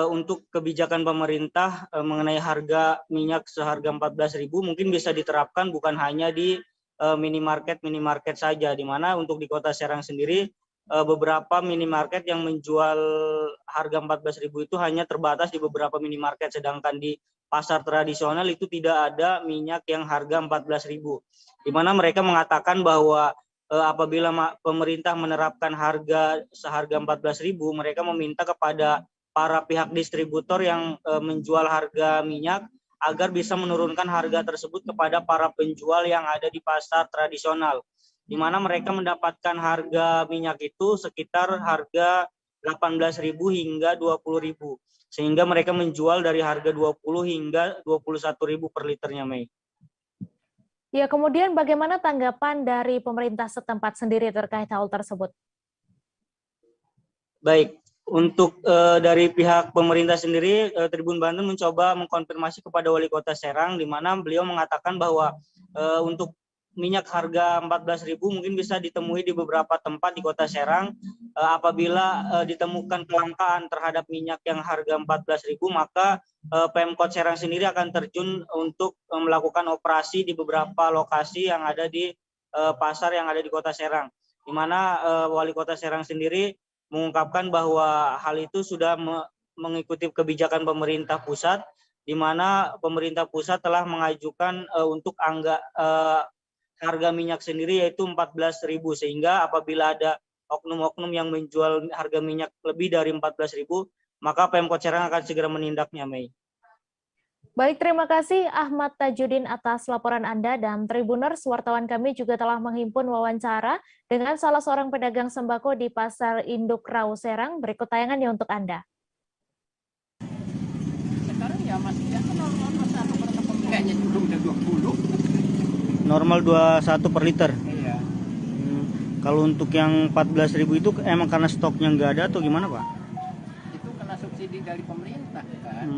S18: untuk kebijakan pemerintah mengenai harga minyak seharga Rp14.000 mungkin bisa diterapkan bukan hanya di minimarket saja, di mana untuk di Kota Serang sendiri beberapa minimarket yang menjual harga Rp14.000 itu hanya terbatas di beberapa minimarket, sedangkan di pasar tradisional itu tidak ada minyak yang harga Rp14.000. Di mana mereka mengatakan bahwa apabila pemerintah menerapkan harga seharga Rp14.000, mereka meminta kepada para pihak distributor yang menjual harga minyak agar bisa menurunkan harga tersebut kepada para penjual yang ada di pasar tradisional. di mana mereka mendapatkan harga minyak itu sekitar harga 18.000 hingga 20.000, sehingga mereka menjual dari harga 20 hingga 21.000 per liternya, Mei.
S1: Ya, kemudian bagaimana tanggapan dari pemerintah setempat sendiri terkait hal tersebut?
S18: Baik, untuk dari pihak pemerintah sendiri, Tribun Banten mencoba mengkonfirmasi kepada Wali Kota Serang, di mana beliau mengatakan bahwa untuk minyak harga 14.000 mungkin bisa ditemui di beberapa tempat di Kota Serang. Apabila ditemukan kelangkaan terhadap minyak yang harga 14.000, maka Pemkot Serang sendiri akan terjun untuk melakukan operasi di beberapa lokasi yang ada di pasar yang ada di Kota Serang, di mana Wali Kota Serang sendiri mengungkapkan bahwa hal itu sudah mengikuti kebijakan pemerintah pusat, di mana pemerintah pusat telah mengajukan untuk harga minyak sendiri yaitu 14.000, sehingga apabila ada oknum-oknum yang menjual harga minyak lebih dari 14.000, maka Pemkot Serang akan segera menindaknya, Mei.
S1: Baik, terima kasih Ahmad Tajudin atas laporan Anda, dan Tribuners, wartawan kami juga telah menghimpun wawancara dengan salah seorang pedagang sembako di Pasar Induk Rau Serang. Berikut tayangannya untuk Anda.
S19: Sekarang ya masih biasa normal 21 per liter. Kayaknya belum udah 20.
S18: Normal 21 per liter.
S19: Iya.
S18: Kalau untuk yang 14.000 itu emang karena stoknya nggak ada atau gimana, Pak?
S19: Itu kena subsidi dari pemerintah kan.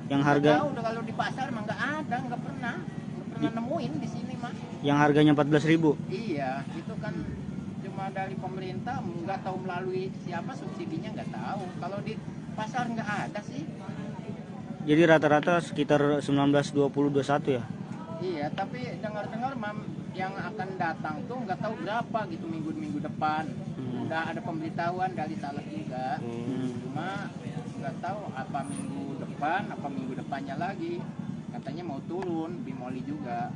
S18: Yang harga
S19: udah kalau di pasar emang nggak ada, nggak pernah nemuin di sini mah.
S18: Yang harganya 14.000.
S19: Iya, itu kan cuma dari pemerintah, nggak tahu melalui siapa subsidinya, nggak tahu. Kalau di pasar nggak ada sih.
S18: Jadi rata-rata sekitar 19, 20, 21 ya?
S19: Iya, tapi dengar-dengar yang akan datang tuh nggak tahu berapa gitu minggu depan. Udah ada pemberitahuan dari Saleh juga. Cuma nggak tahu apa minggu depan, apa minggu depannya lagi. Katanya mau turun, bimoli juga.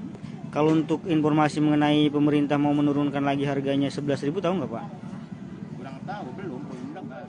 S18: Kalau untuk informasi mengenai pemerintah mau menurunkan lagi harganya 11.000, tahu nggak, Pak?
S19: Kurang tahu, belum dapat.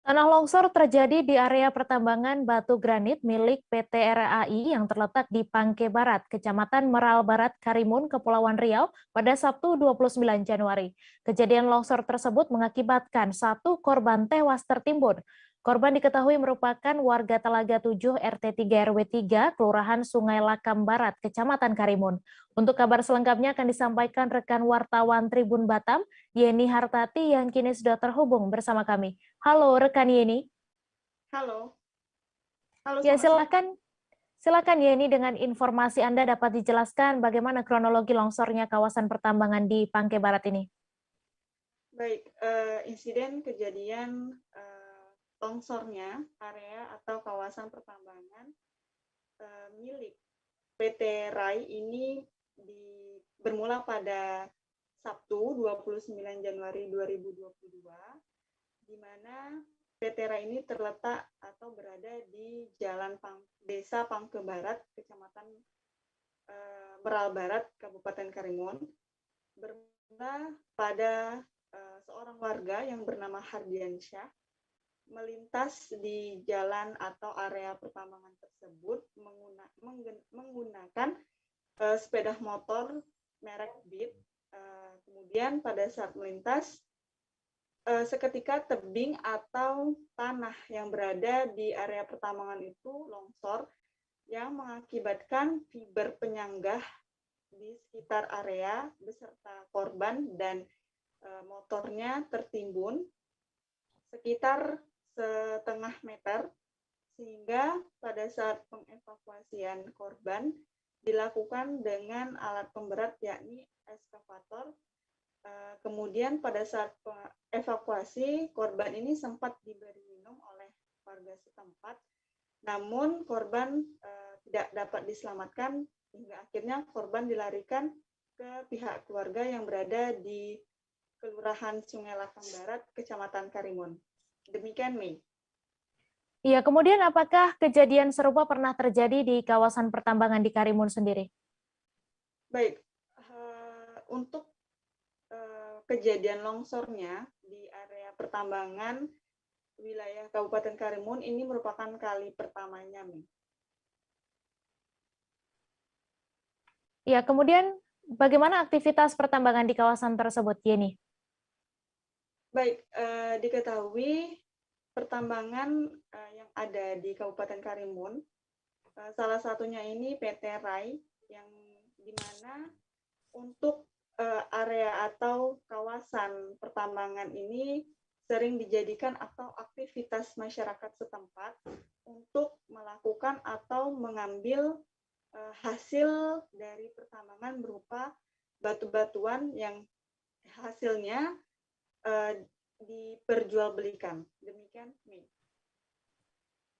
S1: Tanah longsor terjadi di area pertambangan batu granit milik PT RAI yang terletak di Pangke Barat, Kecamatan Meral Barat, Karimun, Kepulauan Riau pada Sabtu 29 Januari. Kejadian longsor tersebut mengakibatkan 1 korban tewas tertimbun. Korban diketahui merupakan warga Telaga 7 RT 3 RW 3 Kelurahan Sungai Lakam Barat, Kecamatan Karimun. Untuk kabar selengkapnya akan disampaikan rekan wartawan Tribun Batam, Yeni Hartati, yang kini sudah terhubung bersama kami. Halo rekan Yeni.
S20: Halo.
S1: Ya, silakan Yeni, dengan informasi Anda dapat dijelaskan bagaimana kronologi longsornya kawasan pertambangan di Pangke Barat ini.
S20: Baik, insiden kejadian longsornya area atau kawasan pertambangan milik PT RAI ini bermula pada Sabtu 29 Januari 2022, di mana PT RAI ini terletak atau berada di Jalan Desa Pangke Barat, Kecamatan Meral Barat, Kabupaten Karimun, bermula pada seorang warga yang bernama Hardiansyah melintas di jalan atau area pertambangan tersebut menggunakan sepeda motor merek Beat. Kemudian pada saat melintas, seketika tebing atau tanah yang berada di area pertambangan itu longsor yang mengakibatkan fiber penyanggah di sekitar area beserta korban dan motornya tertimbun sekitar setengah meter, sehingga pada saat pengevakuasian korban dilakukan dengan alat pemberat yakni eskavator. Kemudian pada saat evakuasi, korban ini sempat diberi minum oleh warga setempat, namun korban tidak dapat diselamatkan hingga akhirnya korban dilarikan ke pihak keluarga yang berada di Kelurahan Sungai Lakam Barat, Kecamatan Karimun. Demikian, Mei.
S1: Iya, kemudian apakah kejadian serupa pernah terjadi di kawasan pertambangan di Karimun sendiri?
S20: Baik, untuk kejadian longsornya di area pertambangan wilayah Kabupaten Karimun ini merupakan kali pertamanya, Mei.
S1: Ya, kemudian Bagaimana aktivitas pertambangan di kawasan tersebut, Yeni?
S20: Baik, diketahui pertambangan yang ada di Kabupaten Karimun, salah satunya ini PT RAI, yang dimana untuk area atau kawasan pertambangan ini sering dijadikan atau aktivitas masyarakat setempat untuk melakukan atau mengambil hasil dari pertambangan berupa batu-batuan yang hasilnya diperjualbelikan. Demikian, Mei.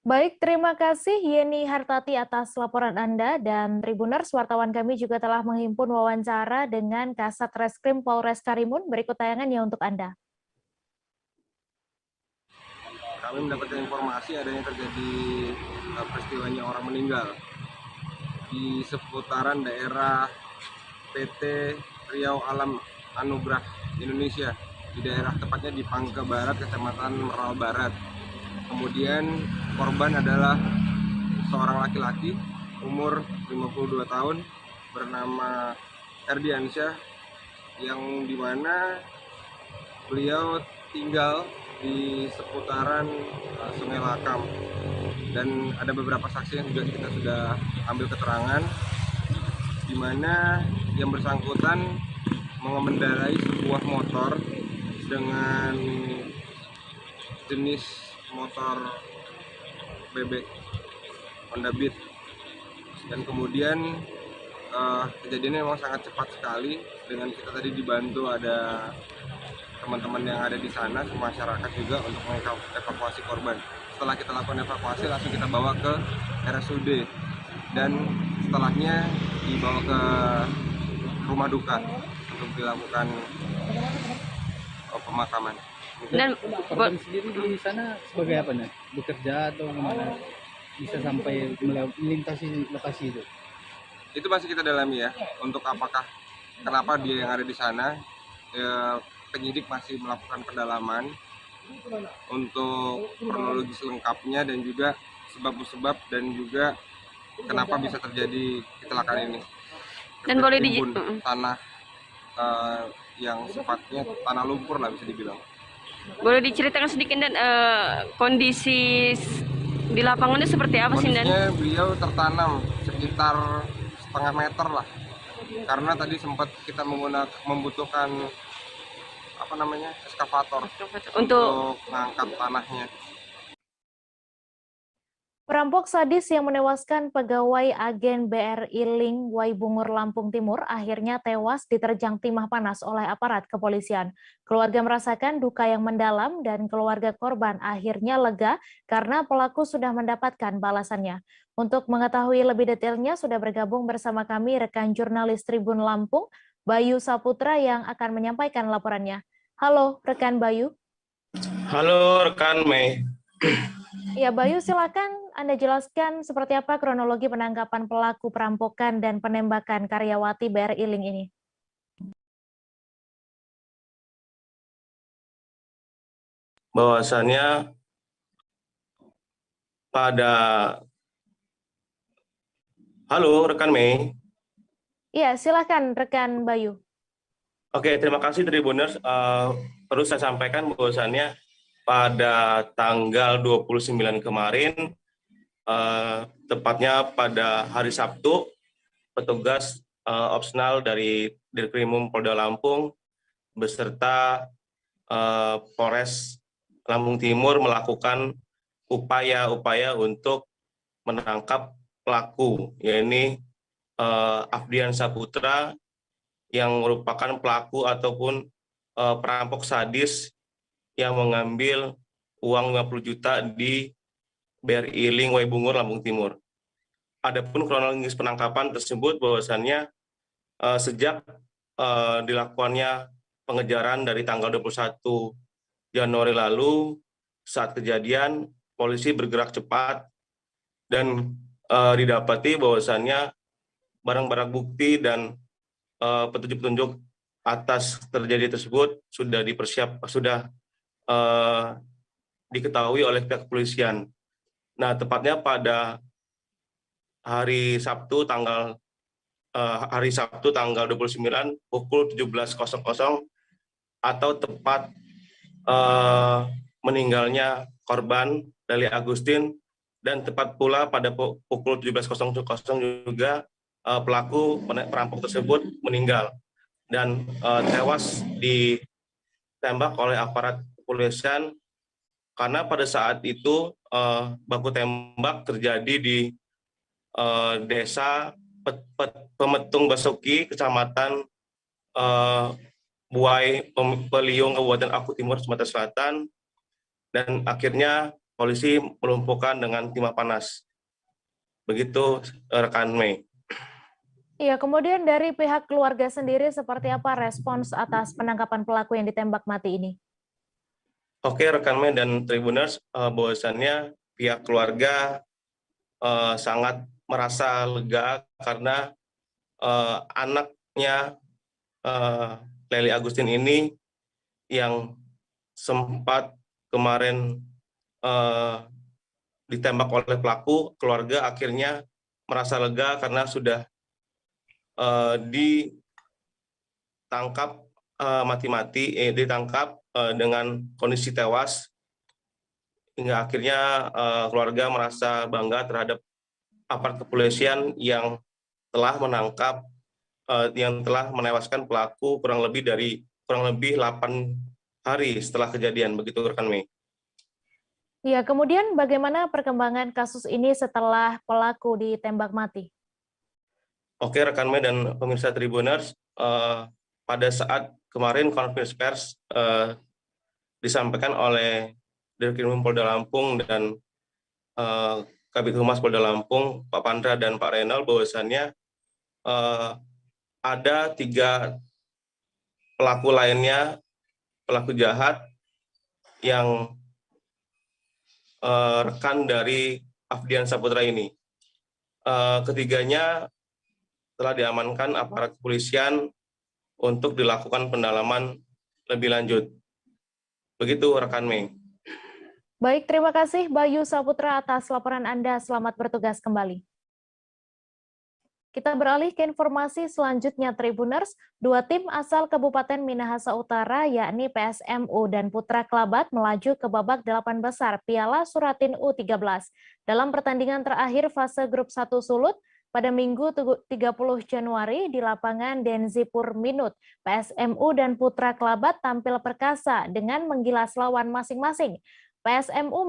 S1: Baik, terima kasih Yeni Hartati atas laporan Anda, dan Tribuners, wartawan kami juga telah menghimpun wawancara dengan Kasat Reskrim Polres Karimun. Berikut tayangannya untuk Anda.
S21: Kami mendapatkan informasi adanya terjadi peristiwanya orang meninggal di seputaran daerah PT Riau Alam Anugerah Indonesia, di daerah tepatnya di Pangke Barat, Kecamatan Meral Barat. Kemudian korban adalah seorang laki-laki umur 52 tahun bernama Erdiansyah, yang dimana beliau tinggal di seputaran Sungai Lakam, dan ada beberapa saksi yang juga kita sudah ambil keterangan, di mana yang bersangkutan mengendarai sebuah motor dengan jenis motor bebek Honda Beat, dan kemudian kejadiannya memang sangat cepat sekali. Dengan kita tadi dibantu ada teman-teman yang ada di sana, masyarakat juga, untuk mengevakuasi korban. Setelah kita lakukan evakuasi, langsung kita bawa ke RSUD, dan setelahnya dibawa ke rumah duka untuk dilakukan pemakaman.
S22: Dan korban sendiri di sana sebagai apa nih? Bekerja atau gimana bisa sampai melintasi lokasi itu?
S21: Itu masih kita dalami ya, untuk apakah kenapa dia yang ada di sana. Penyidik masih melakukan pendalaman untuk kronologi selengkapnya, dan juga sebab-sebab, dan juga kenapa bisa terjadi kecelakaan ini.
S22: Dan boleh
S21: tanah yang sifatnya tanah lumpur lah bisa dibilang.
S22: Boleh diceritakan sedikit dan kondisi di lapangannya seperti apa sih, Dan?
S21: Kondisinya beliau tertanam sekitar setengah meter lah, karena tadi sempat kita membutuhkan eskavator untuk mengangkat tanahnya.
S1: Perampok sadis yang menewaskan pegawai agen BRI Link Waibungur Lampung Timur akhirnya tewas diterjang timah panas oleh aparat kepolisian. Keluarga merasakan duka yang mendalam, dan keluarga korban akhirnya lega karena pelaku sudah mendapatkan balasannya. Untuk mengetahui lebih detailnya sudah bergabung bersama kami rekan jurnalis Tribun Lampung, Bayu Saputra, yang akan menyampaikan laporannya. Halo, rekan Bayu.
S23: Halo, rekan Mei.
S1: Ya, Bayu, silakan Anda jelaskan seperti apa kronologi penangkapan pelaku perampokan dan penembakan karyawati BRI Link ini.
S23: Bahwasannya Halo, rekan Mei.
S1: Iya, silakan rekan Bayu.
S23: Oke, terima kasih Tribuners. Perlu saya sampaikan bahwasannya pada tanggal 29 kemarin, tepatnya pada hari Sabtu, petugas opsional dari Dirkrimum Polda Lampung beserta Polres Lampung Timur melakukan upaya-upaya untuk menangkap pelaku, yaitu Afdian Saputra, yang merupakan pelaku ataupun perampok sadis yang mengambil uang 50 juta di BRI Link Waibungur Lampung Timur. Adapun kronologis penangkapan tersebut bahwasannya sejak dilakukannya pengejaran dari tanggal 21 Januari lalu, saat kejadian polisi bergerak cepat dan didapati bahwasannya barang-barang bukti dan petunjuk-petunjuk atas terjadi tersebut sudah diketahui oleh pihak kepolisian. Nah, tepatnya pada hari Sabtu tanggal hari Sabtu tanggal 29 pukul 17.00 atau tepat meninggalnya korban Lely Agustin, dan tepat pula pada pukul 17.00 juga pelaku perampok tersebut meninggal dan tewas ditembak oleh aparat kepolisian, karena pada saat itu baku tembak terjadi di desa Pemetung Basuki, Kecamatan Buai Peliung, Kabupaten Aku Timur, Sumatera Selatan, dan akhirnya polisi melumpuhkan dengan timah panas. Begitu rekan Mei.
S1: Iya, kemudian dari pihak keluarga sendiri seperti apa respons atas penangkapan pelaku yang ditembak mati ini?
S23: Oke, rekan Mei dan Tribuners, bahwasannya pihak keluarga sangat merasa lega karena anaknya Lely Agustin ini yang sempat kemarin ditembak oleh pelaku, keluarga akhirnya merasa lega karena sudah ditangkap ditangkap dengan kondisi tewas, hingga akhirnya keluarga merasa bangga terhadap aparat kepolisian yang telah menangkap, yang telah menewaskan pelaku kurang lebih 8 hari setelah kejadian. Begitu rekan Mei.
S1: Ya, kemudian bagaimana perkembangan kasus ini setelah pelaku ditembak mati?
S23: Oke, rekan Mei dan pemirsa Tribuners, pada saat kemarin konferensi pers disampaikan oleh Dirkrimum Polda Lampung dan Kabid Humas Polda Lampung, Pak Pandra dan Pak Renal, bahwasannya ada 3 pelaku lainnya, pelaku jahat yang rekan dari Afdian Saputra ini. Ketiganya telah diamankan aparat kepolisian untuk dilakukan pendalaman lebih lanjut. Begitu rekan Mei.
S1: Baik, terima kasih Bayu Saputra atas laporan Anda. Selamat bertugas kembali. Kita beralih ke informasi selanjutnya, Tribuners. 2 tim asal Kabupaten Minahasa Utara, yakni PSMU dan Putra Kelabat, melaju ke babak 8 besar Piala Suratin U13 dalam pertandingan terakhir fase grup 1 Sulut pada Minggu 30 Januari di lapangan Denzipur Minut. PSMU dan Putra Kelabat tampil perkasa dengan menggilas lawan masing-masing. PSMU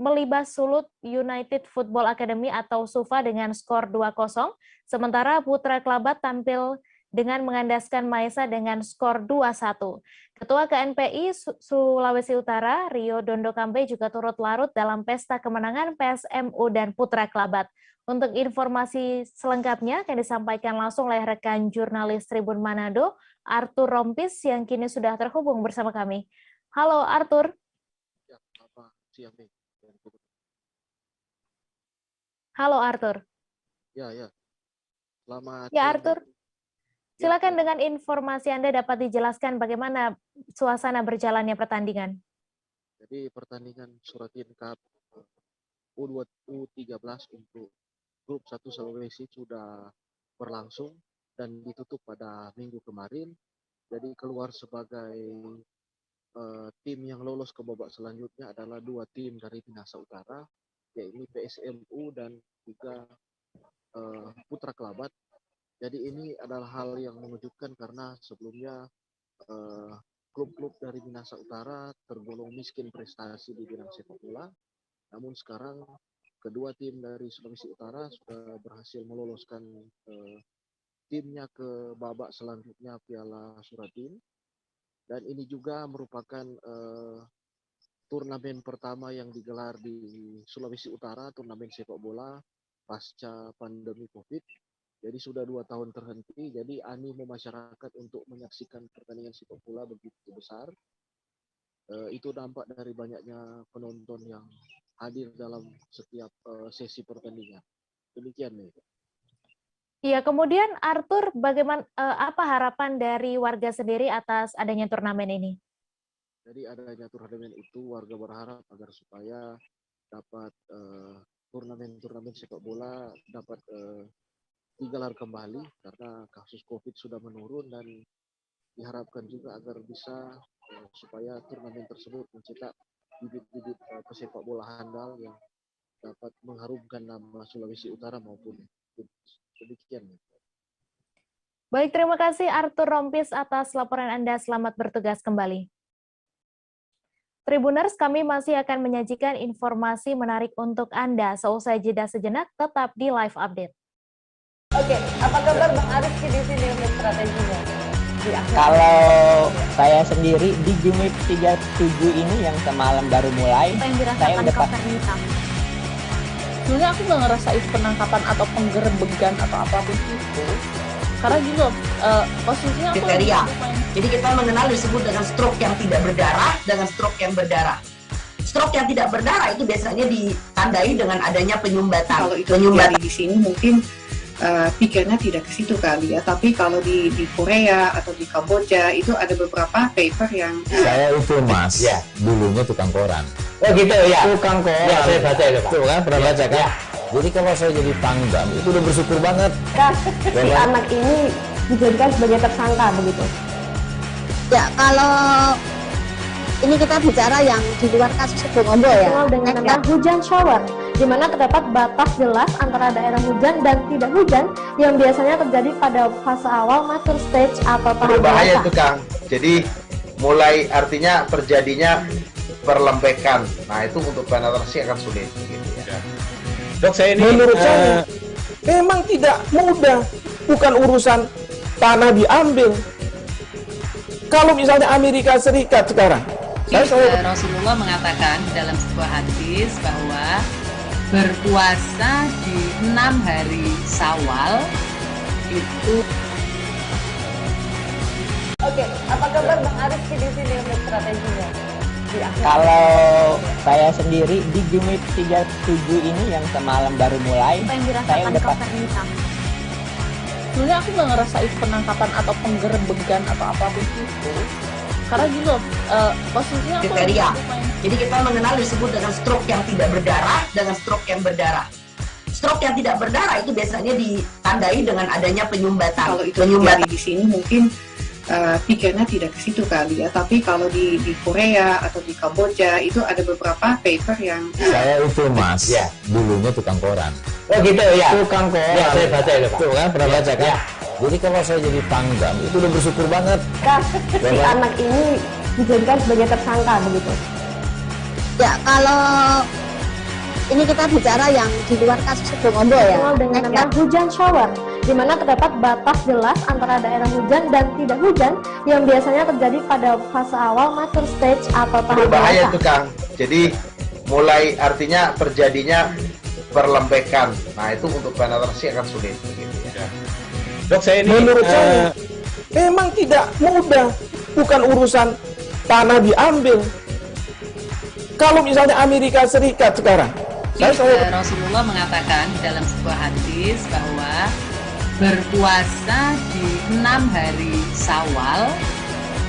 S1: melibas Sulut United Football Academy atau SUFA dengan skor 2-0, sementara Putra Kelabat tampil dengan mengandaskan Maesa dengan skor 2-1. Ketua KNPI Sulawesi Utara, Rio Dondokambe, juga turut larut dalam pesta kemenangan PSMU dan Putra Kelabat. Untuk informasi selengkapnya akan disampaikan langsung oleh rekan jurnalis Tribun Manado, Arthur Rompis, yang kini sudah terhubung bersama kami. Halo Arthur. Halo Arthur.
S2: Ya. Selamat
S1: ya Arthur. Silakan dengan informasi Anda dapat dijelaskan bagaimana suasana berjalannya pertandingan.
S2: Jadi pertandingan Suratin Cup U13 untuk grup 1 Sulawesi sudah berlangsung dan ditutup pada minggu kemarin. Jadi keluar sebagai tim yang lolos ke babak selanjutnya adalah 2 tim dari Minahasa Utara, yaitu PSMU dan juga Putra Kelabat. Jadi ini adalah hal yang mengejutkan karena sebelumnya klub-klub dari Minahasa Utara tergolong miskin prestasi di bidang sepak bola. Namun sekarang kedua tim dari Sulawesi Utara sudah berhasil meloloskan timnya ke babak selanjutnya Piala Suratin. Dan ini juga merupakan turnamen pertama yang digelar di Sulawesi Utara, turnamen sepak bola pasca pandemi COVID. Jadi sudah 2 tahun terhenti, jadi animo masyarakat untuk menyaksikan pertandingan sepak bola begitu besar. Itu dampak dari banyaknya penonton yang hadir dalam setiap sesi pertandingan. Demikian nih.
S1: Iya, kemudian Arthur, bagaimana apa harapan dari warga sendiri atas adanya turnamen ini?
S2: Jadi adanya turnamen itu warga berharap agar supaya dapat turnamen sepak bola dapat digelar kembali karena kasus COVID sudah menurun dan diharapkan juga agar bisa supaya turnamen tersebut mencetak bibit-bibit pesepak bola handal yang dapat mengharumkan nama Sulawesi Utara maupun demikian.
S1: Baik, terima kasih Arthur Rompis atas laporan Anda. Selamat bertugas kembali. Tribuners, kami masih akan menyajikan informasi menarik untuk Anda. Seusai jeda sejenak, tetap di Live Update.
S4: Oke, apa kabar Bang Aris di sini untuk strateginya?
S10: Kalau saya sendiri di Jumit 37 ini yang semalam baru mulai, saya udah
S11: sebenarnya aku nggak ngerasa itu penangkapan atau penggerebegan atau apapun itu. Karena gini loh, posisinya aku
S9: kriteria. Jadi kita mengenal disebut dengan stroke yang tidak berdarah dengan stroke yang berdarah. Stroke yang tidak berdarah itu biasanya ditandai dengan adanya penyumbatan.
S12: Kalau itu terjadi di sini mungkin pikirnya tidak ke situ kali ya, tapi kalau di Korea atau di Kamboja itu ada beberapa paper yang
S13: saya itu mas, ya, dulunya tukang koran.
S10: Oh gitu ya,
S13: tukang koran.
S10: Ya, saya baca itu Pak.
S13: Tuh kan, pernah baca kan? Ya. Jadi kalau saya jadi pangdam itu udah bersyukur banget.
S5: Si anak ini dijadikan sebagai tersangka begitu.
S14: Ya, kalau ini kita bicara yang di luar kasus Sebongondo ya.
S1: Dengan nama hujan shower, di mana terdapat batas jelas antara daerah hujan dan tidak hujan yang biasanya terjadi pada fase awal mature stage atau tahap
S15: berbahaya itu Kang. Jadi mulai artinya terjadinya perlembekan. Nah itu untuk penetrasi akan sulit. Gitu ya.
S6: Dok, saya ini menurut saya memang tidak mudah, bukan urusan tanah diambil. Kalau misalnya Amerika Serikat sekarang,
S16: Rasulullah mengatakan dalam sebuah hadis bahwa berpuasa di 6 hari Syawal itu.
S4: Oke, apa kabar Bang Aris di sini untuk strateginya?
S10: Kalau saya sendiri di Jumit 37 ini yang semalam baru mulai, saya udah
S11: sebenarnya aku nggak ngerasa itu penangkapan atau penggerebegan atau apapun itu. Karena gini loh, posisinya aku
S9: kriteria. Jadi kita mengenal disebut dengan stroke yang tidak berdarah dengan stroke yang berdarah. Stroke yang tidak berdarah itu biasanya ditandai dengan adanya penyumbatan.
S12: Kalau itu terjadi di sini mungkin pikirnya tidak ke situ kali ya, tapi kalau di Korea atau di Kamboja itu ada beberapa paper yang
S13: saya itu mas, ya, dulunya tukang koran.
S10: Oh gitu ya,
S13: tukang koran.
S10: Ya, saya baca itu Pak.
S13: Tuh kan, pernah baca kan? Ya. Jadi kalau saya jadi pangdam itu udah bersyukur banget.
S5: Si anak ini dijadikan sebagai tersangka begitu.
S14: Ya, kalau ini kita bicara yang di luar kasus Sebongondo ya.
S1: Dengan nama hujan shower, di mana terdapat batas jelas antara daerah hujan dan tidak hujan yang biasanya terjadi pada fase awal mature stage atau tahap
S15: berbahaya itu Kang. Jadi mulai artinya terjadinya perlembekan. Nah itu untuk penetrasi akan sulit. Gitu ya.
S6: Dok, saya ini menurut saya memang tidak mudah, bukan urusan tanah diambil. Kalau misalnya Amerika Serikat sekarang,
S16: Rasulullah mengatakan dalam sebuah hadis bahwa berpuasa di 6 hari Syawal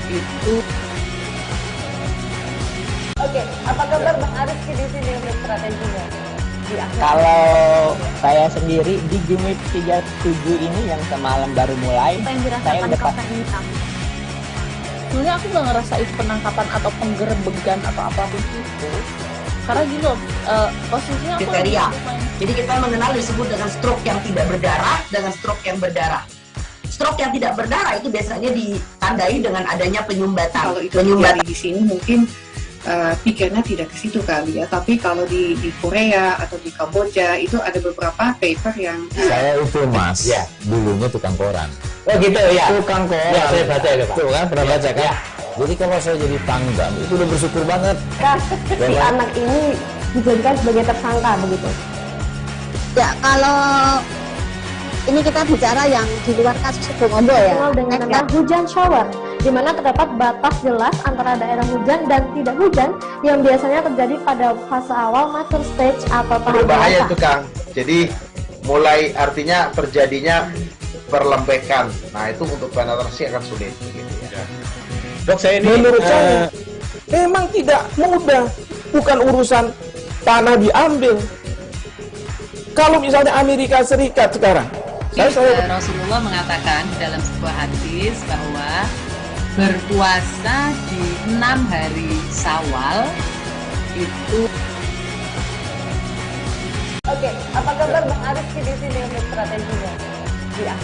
S16: itu.
S4: Oke, apa kabar Bang Aris di sini untuk strateginya?
S10: Kalau saya sendiri di Jumit 37 ini yang semalam baru mulai, saya udah
S11: sebenarnya aku nggak ngerasa itu penangkapan atau penggerebegan atau apapun itu. Karena gini loh, posisinya aku
S9: kriteria. Jadi kita mengenal disebut dengan stroke yang tidak berdarah dengan stroke yang berdarah. Stroke yang tidak berdarah itu biasanya ditandai dengan adanya penyumbatan.
S12: Kalau itu terjadi di sini mungkin pikirnya tidak ke situ kali ya, tapi kalau di Korea atau di Kamboja itu ada beberapa paper yang
S13: saya itu mas, ya, dulunya tukang koran.
S10: Oh gitu ya,
S13: tukang koran.
S10: Ya, saya baca itu Pak.
S13: Tuh kan, pernah baca kan? Ya. Jadi kalau saya jadi pangdam itu udah bersyukur banget.
S5: Si anak ini dijadikan sebagai tersangka begitu.
S14: Ya, kalau ini kita bicara yang di luar kasus Sebongondo ya.
S1: Dengan nama hujan shower, di mana terdapat batas jelas antara daerah hujan dan tidak hujan yang biasanya terjadi pada fase awal mature stage atau tahap
S15: berbahaya itu Kang. Jadi mulai artinya terjadinya perlembekan. Nah itu untuk penetrasi akan sulit. Gitu ya.
S6: Dok, saya ini menurut saya memang tidak mudah, bukan urusan tanah diambil. Kalau misalnya Amerika Serikat sekarang,
S16: Rasulullah mengatakan dalam sebuah hadis bahwa berpuasa di 6 hari Syawal itu.
S4: Oke, apa kabar Bang Ariski di sini untuk strateginya?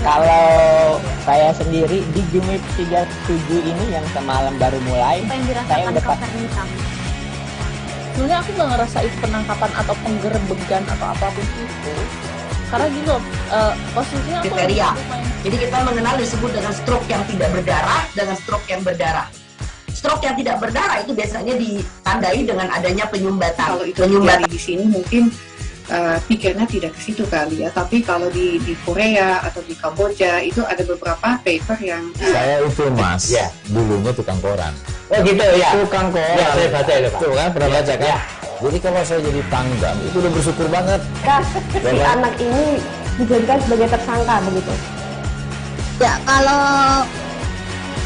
S10: Kalau saya sendiri di Jumit 37 ini yang semalam baru mulai, saya udah pasti.
S11: Sebenarnya aku nggak ngerasa itu penangkapan atau penggerebegan atau apapun itu. Karena gini loh, posisinya aku
S9: kriteria. Jadi kita mengenal disebut dengan stroke yang tidak berdarah dengan stroke yang berdarah. Stroke yang tidak berdarah itu biasanya ditandai dengan adanya penyumbatan.
S12: Kalau itu terjadi di sini mungkin pikirnya tidak ke situ kali ya. Tapi kalau di Korea atau di Kamboja itu ada beberapa paper yang
S13: saya itu mas, ya dulunya tukang koran.
S10: Oh gitu ya.
S13: Tukang koran.
S10: Ya, saya baca itu Pak.
S13: Tuh kan pernah baca kan?
S10: Ya.
S13: Jadi kalau saya jadi pangdam itu udah bersyukur banget.
S5: Si anak ini dijadikan sebagai tersangka begitu.
S14: Ya, kalau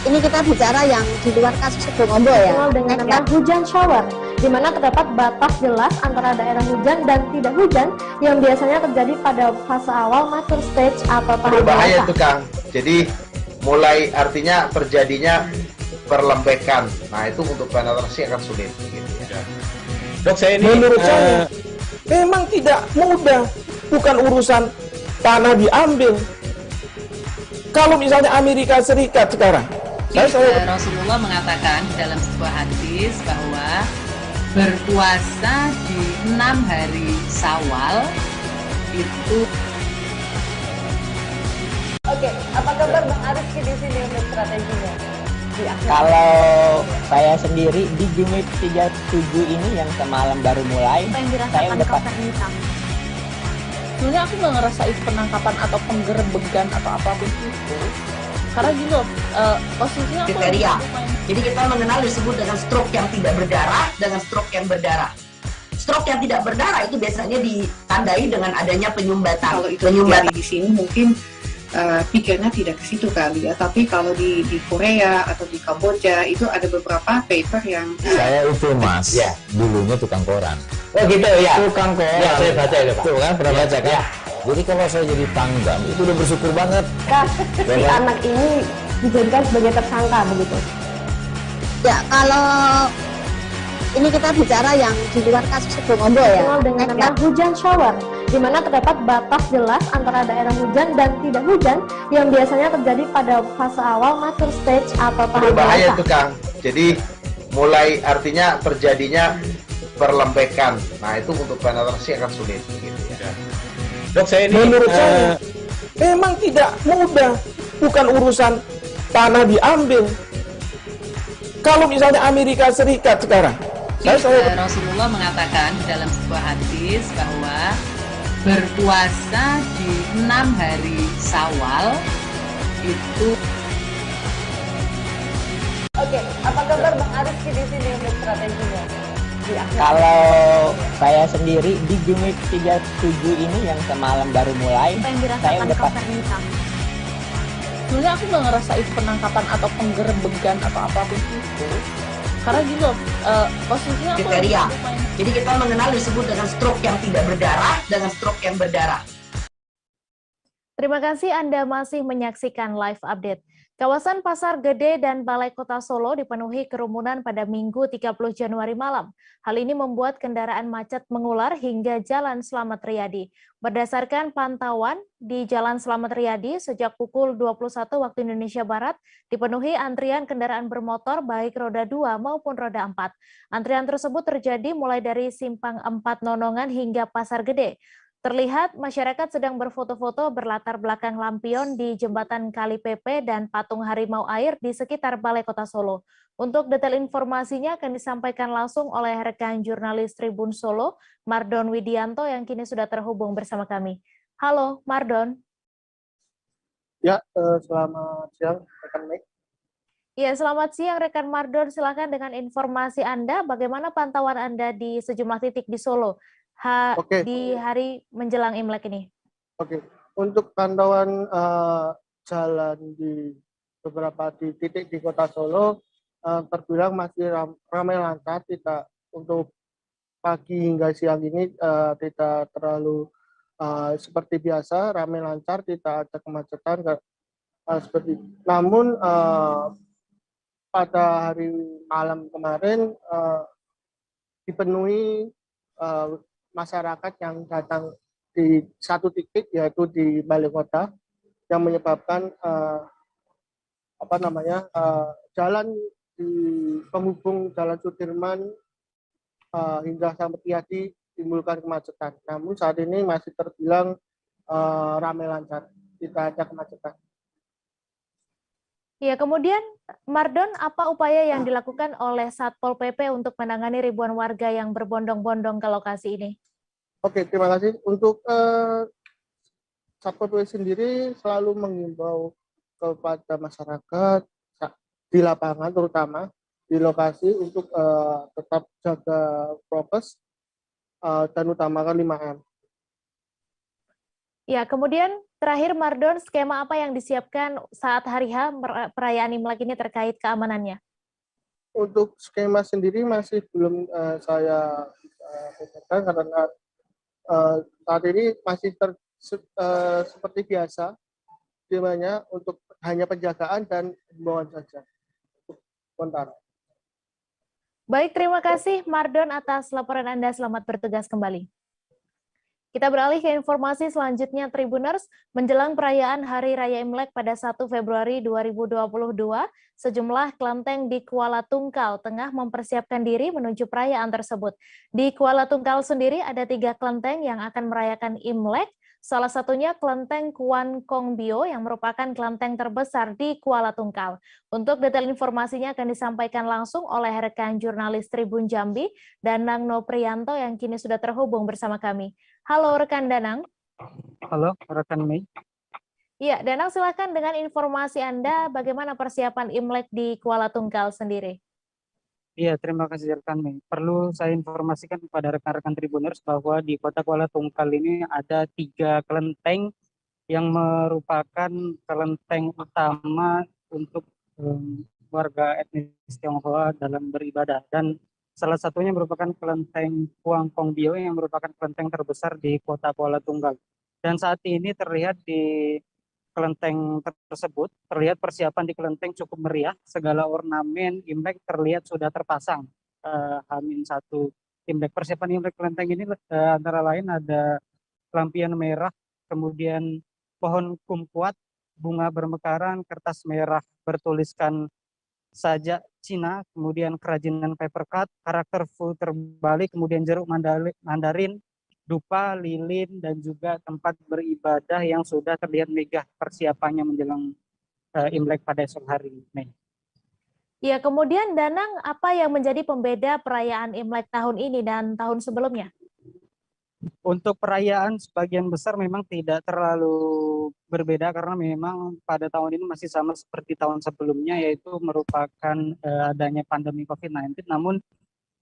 S14: ini kita bicara yang di luar kasus Sebongombo ya.
S1: Dengan nama hujan shower, di mana terdapat batas jelas antara daerah hujan dan tidak hujan yang biasanya terjadi pada fase awal mature stage atau tahap
S15: berbahaya
S1: dewasa.
S15: itu Kang. Jadi mulai artinya terjadinya perlembekan. Nah itu untuk penetrasi akan sulit. Gitu ya.
S6: Dok, saya ini menurut saya memang tidak mudah, bukan urusan tanah diambil. Kalau misalnya Amerika Serikat sekarang,
S16: Rasulullah mengatakan dalam sebuah hadis bahwa berpuasa di 6 hari Syawal itu.
S4: Oke, apa kabar Bang Ariski di sini untuk strateginya?
S10: Kalau saya sendiri di Jumit 37 ini yang semalam baru mulai, saya udah pasti.
S11: Sebenarnya aku nggak ngerasa itu penangkapan atau penggerebegan atau apapun itu. Karena gini loh, posisinya aku
S9: kriteria. Jadi kita mengenal disebut dengan stroke yang tidak berdarah dengan stroke yang berdarah. Stroke yang tidak berdarah itu biasanya ditandai dengan adanya penyumbatan.
S12: Kalau itu terjadi di sini mungkin pikirnya tidak ke situ kali ya. Tapi kalau di Korea atau di Kamboja itu ada beberapa paper yang
S13: saya itu mas, ya dulunya tukang koran.
S10: Oh gitu ya.
S13: Tukang koran.
S10: Ya, saya baca itu Pak.
S13: Tuh kan pernah baca kan?
S10: Ya.
S13: Jadi kalau saya jadi pangdam itu udah bersyukur banget.
S5: Si anak ini dijadikan sebagai tersangka begitu.
S14: Ya, kalau ini kita bicara yang di luar kasus Sebongombo ya.
S1: Dengan nama hujan shower, di mana terdapat batas jelas antara daerah hujan dan tidak hujan yang biasanya terjadi pada fase awal mature stage atau tahap
S15: berbahaya
S1: dewasa.
S15: itu Kang. Jadi mulai artinya terjadinya perlembekan. Nah itu untuk penetrasi akan sulit. Gitu ya.
S6: Dok, saya ini menurut saya memang tidak mudah, bukan urusan tanah diambil. Kalau misalnya Amerika Serikat sekarang,
S16: Rasulullah mengatakan dalam sebuah hadis bahwa berpuasa di 6 hari Syawal itu.
S4: Oke, apa kabar Bang Ariski di sini untuk strateginya?
S10: Kalau saya sendiri di Jumit 37 ini yang semalam baru mulai, saya udah pasti.
S11: Sebenarnya aku nggak ngerasa itu penangkapan atau penggerebegan atau apapun itu. Karena gini loh, posisinya aku
S9: kriteria. Jadi kita mengenal disebut dengan stroke yang tidak berdarah dengan stroke yang berdarah.
S1: Terima kasih Anda masih menyaksikan live update. Kawasan Pasar Gede dan Balai Kota Solo dipenuhi kerumunan pada Minggu 30 Januari malam. Hal ini membuat kendaraan macet mengular hingga Jalan Slamet Riyadi. Berdasarkan pantauan di Jalan Slamet Riyadi sejak pukul 21 waktu Indonesia Barat, dipenuhi antrian kendaraan bermotor baik roda 2 maupun roda 4. Antrian tersebut terjadi mulai dari Simpang 4 Nonongan hingga Pasar Gede. Terlihat masyarakat sedang berfoto-foto berlatar belakang lampion di Jembatan Kali Pepe dan patung harimau air di sekitar Balai Kota Solo. Untuk detail informasinya akan disampaikan langsung oleh rekan jurnalis Tribun Solo, Mardon Widianto yang kini sudah terhubung bersama kami. Halo, Mardon.
S3: Ya, selamat siang, rekan Mike.
S1: Ya, selamat siang rekan Mardon. Silakan dengan informasi Anda, bagaimana pantauan Anda di sejumlah titik di Solo di hari menjelang Imlek ini?
S3: Oke, untuk pantauan jalan di beberapa titik di Kota Solo terbilang masih ramai lancar, tidak untuk pagi hingga siang ini tidak terlalu seperti biasa ramai lancar, tidak ada kemacetan seperti itu. Namun pada hari malam kemarin dipenuhi masyarakat yang datang di satu titik, yaitu di balai kota, yang menyebabkan jalan di penghubung Jalan Sudirman hingga sampai Tiadi timbulkan kemacetan. Namun saat ini masih terbilang ramai lancar, tidak ada kemacetan.
S1: Ya, kemudian Mardon, apa upaya yang dilakukan oleh Satpol PP untuk menangani ribuan warga yang berbondong-bondong ke lokasi ini? Oke, terima kasih. Untuk Satpol PP sendiri selalu mengimbau kepada masyarakat di lapangan, terutama di lokasi, untuk tetap jaga prokes dan utamakan 5M. Ya, kemudian terakhir Mardon, skema apa yang disiapkan saat hari H perayaan Imlek ini terkait keamanannya? Untuk skema sendiri masih belum saya pikirkan karena saat ini masih seperti biasa, skemanya untuk hanya penjagaan dan himbauan saja. Sementara. Baik, terima kasih Mardon atas laporan Anda. Selamat bertugas kembali. Kita beralih ke informasi selanjutnya, Tribuners. Menjelang perayaan Hari Raya Imlek pada 1 Februari 2022, sejumlah kelenteng di Kuala Tungkal tengah mempersiapkan diri menuju perayaan tersebut. Di Kuala Tungkal sendiri ada 3 kelenteng yang akan merayakan Imlek, salah satunya kelenteng Kuan Kong Bio yang merupakan kelenteng terbesar di Kuala Tungkal. Untuk detail informasinya akan disampaikan langsung oleh rekan jurnalis Tribun Jambi, Danang Noprianto yang kini sudah terhubung bersama kami. Halo rekan Danang.
S7: Halo rekan Mei.
S1: Iya, Danang, silakan dengan informasi Anda bagaimana persiapan Imlek di Kuala Tungkal sendiri.
S7: Iya, terima kasih rekan Mei. Perlu saya informasikan kepada rekan-rekan Tribuners bahwa di Kota Kuala Tungkal ini ada 3 kelenteng yang merupakan kelenteng utama untuk warga etnis Tionghoa dalam beribadah, dan salah satunya merupakan kelenteng Kuang Kong Bio yang merupakan kelenteng terbesar di Kota Kuala Tungkal. Dan saat ini terlihat di kelenteng tersebut, terlihat persiapan di kelenteng cukup meriah, segala ornamen Imlek terlihat sudah terpasang. H-1 Imlek. Persiapan Imlek kelenteng ini antara lain ada lampion merah, kemudian pohon kumquat, bunga bermekaran, kertas merah bertuliskan sajak Cina, kemudian kerajinan paper cut, karakter full terbalik, kemudian jeruk mandarin, dupa, lilin, dan juga tempat beribadah yang sudah terlihat megah persiapannya menjelang Imlek pada esok hari, Mei.
S1: Ya, kemudian Danang, apa yang menjadi pembeda perayaan Imlek tahun ini dan tahun sebelumnya?
S7: Untuk perayaan sebagian besar memang tidak terlalu berbeda karena memang pada tahun ini masih sama seperti tahun sebelumnya, yaitu merupakan adanya pandemi COVID-19. Namun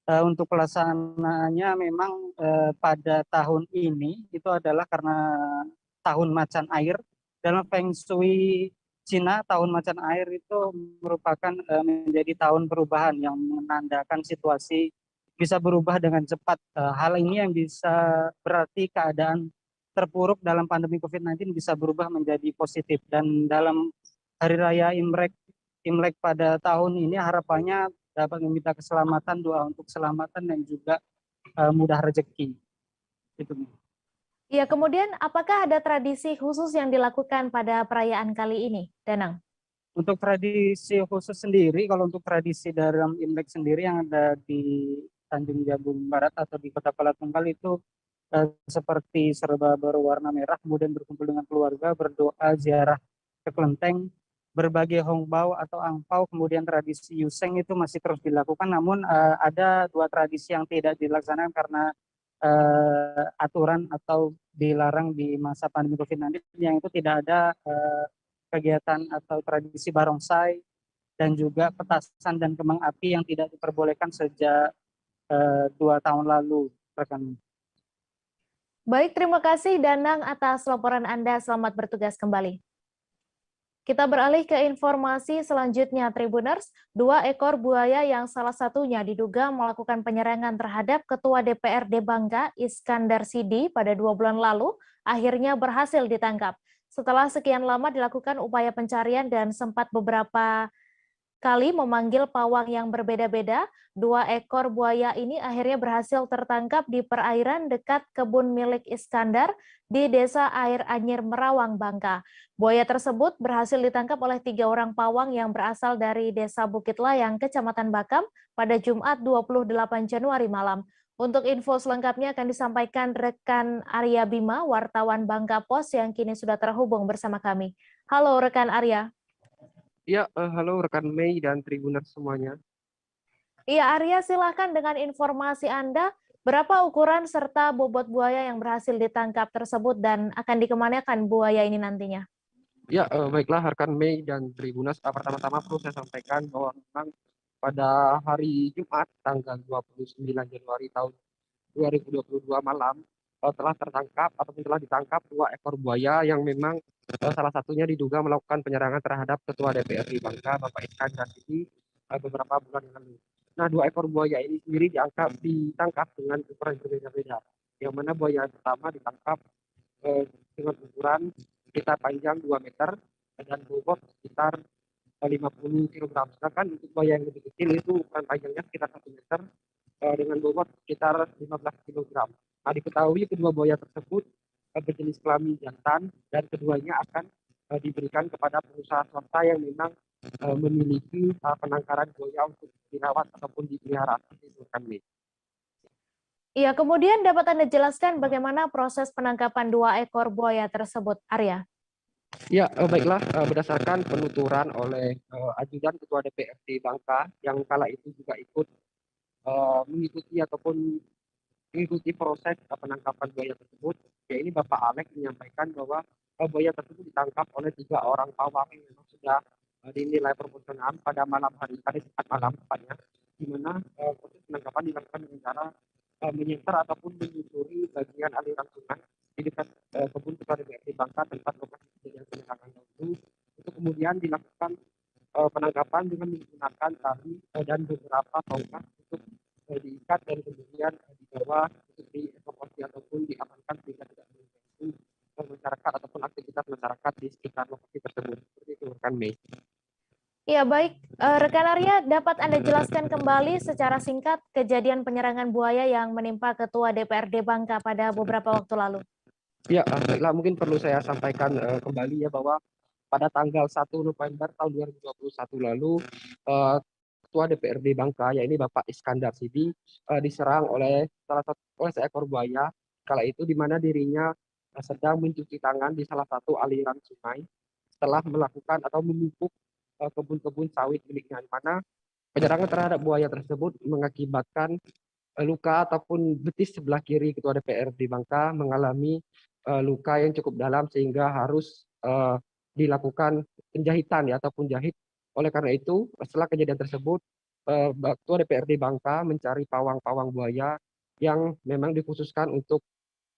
S7: untuk pelaksanaannya memang pada tahun ini itu adalah karena tahun macan air. Dalam Feng Shui Cina, tahun macan air itu merupakan menjadi tahun perubahan yang menandakan situasi bisa berubah dengan cepat. Hal ini yang bisa berarti keadaan terpuruk dalam pandemi COVID-19 bisa berubah menjadi positif. Dan dalam Hari Raya Imlek pada tahun ini harapannya dapat meminta keselamatan, doa untuk keselamatan dan juga mudah rezeki. Itu.
S1: Ya, kemudian apakah ada tradisi khusus yang dilakukan pada perayaan kali ini, Danang?
S7: Untuk tradisi khusus sendiri, kalau untuk tradisi dalam Imlek sendiri yang ada di Tanjung Jabung Barat atau di Kota Kuala Tungkal itu seperti serba berwarna merah, kemudian berkumpul dengan keluarga, berdoa, ziarah ke kelenteng, berbagai hongbao atau angpau, kemudian tradisi yuseng itu masih terus dilakukan. Namun ada 2 tradisi yang tidak dilaksanakan karena aturan atau dilarang di masa pandemi COVID-19, yang itu tidak ada kegiatan atau tradisi barongsai dan juga petasan dan kembang api yang tidak diperbolehkan sejak 2 tahun lalu, rekan.
S1: Baik, terima kasih Danang atas laporan Anda. Selamat bertugas kembali. Kita beralih ke informasi selanjutnya, Tribuners. 2 ekor buaya yang salah satunya diduga melakukan penyerangan terhadap Ketua DPRD Bangka, Iskandar Sidi, pada 2 bulan lalu, akhirnya berhasil ditangkap. Setelah sekian lama dilakukan upaya pencarian dan sempat beberapa kali memanggil pawang yang berbeda-beda, 2 ekor buaya ini akhirnya berhasil tertangkap di perairan dekat kebun milik Iskandar di Desa Air Anyir Merawang, Bangka. Buaya tersebut berhasil ditangkap oleh 3 orang pawang yang berasal dari Desa Bukit Layang, Kecamatan Bakam, pada Jumat 28 Januari malam. Untuk info selengkapnya akan disampaikan rekan Arya Bima, wartawan Bangka Pos yang kini sudah terhubung bersama kami. Halo rekan Arya.
S8: Ya, halo rekan Mei dan Tribuners semuanya.
S1: Iya, Arya, silakan dengan informasi Anda, berapa ukuran serta bobot buaya yang berhasil ditangkap tersebut dan akan dikemanakan buaya ini nantinya?
S8: Ya, baiklah rekan Mei dan Tribuners, pertama-tama perlu saya sampaikan bahwa memang pada hari Jumat tanggal 29 Januari tahun 2022 malam telah tertangkap ataupun telah ditangkap 2 ekor buaya yang memang salah satunya diduga melakukan penyerangan terhadap Ketua DPRD Bangka, Bapak Iskandar Sidi, beberapa bulan yang lalu. Nah, 2 ekor buaya ini sendiri ditangkap dengan ukuran berbeda-beda. Yang mana buaya pertama ditangkap dengan ukuran sekitar panjang 2 meter dan bobot sekitar 50 kg. Sedangkan untuk buaya yang lebih kecil itu ukuran panjangnya sekitar 1 meter dengan bobot sekitar 15 kg. Nah, diketahui kedua buaya tersebut berjenis kelamin jantan dan keduanya akan diberikan kepada pengusaha swasta yang memang memiliki penangkaran buaya untuk dirawat ataupun dipelihara.
S1: Iya, kemudian dapat Anda jelaskan bagaimana proses penangkapan 2 ekor buaya tersebut, Arya?
S8: Ya, baiklah, berdasarkan penuturan oleh ajudan Ketua DPRD Bangka yang kala itu juga ikut mengikuti ataupun mengikuti proses penangkapan buaya tersebut, ya ini Bapak Alex menyampaikan bahwa buaya tersebut ditangkap oleh 3 orang pawang yang memang sudah dinilai proporsional pada malam hari Jumat malam tepatnya, di mana proses penangkapan dilakukan dengan cara menyenter ataupun menyusuri bagian aliran sungai di dekat kebun Ketua DPRD Bangka tempat lokasi kejadian penyerangan itu, untuk kemudian dilakukan penangkapan dengan menggunakan tali dan beberapa tongkat untuk diikat dan kemudian dibawa untuk dievakuasi ataupun diamankan sehingga tidak mengganggu masyarakat ataupun aktivitas masyarakat di sekitar lokasi tersebut. Seperti itu rekan Mei.
S1: Ya, baik. Rekan Arya, dapat Anda jelaskan kembali secara singkat kejadian penyerangan buaya yang menimpa Ketua DPRD Bangka pada beberapa waktu lalu?
S8: Ya, baiklah, mungkin perlu saya sampaikan kembali ya bahwa pada tanggal 1 November tahun 2021 lalu Ketua DPRD Bangka, yaitu Bapak Iskandar Sidi, diserang oleh seekor buaya. Kala itu di mana dirinya sedang mencuci tangan di salah satu aliran sungai setelah melakukan atau memupuk kebun-kebun sawit miliknya, di mana penyerangan terhadap buaya tersebut mengakibatkan luka ataupun betis sebelah kiri Ketua DPRD Bangka mengalami luka yang cukup dalam sehingga harus dilakukan penjahitan ya ataupun jahit. Oleh karena itu, setelah kejadian tersebut, Ketua DPRD Bangka mencari pawang-pawang buaya yang memang dikhususkan untuk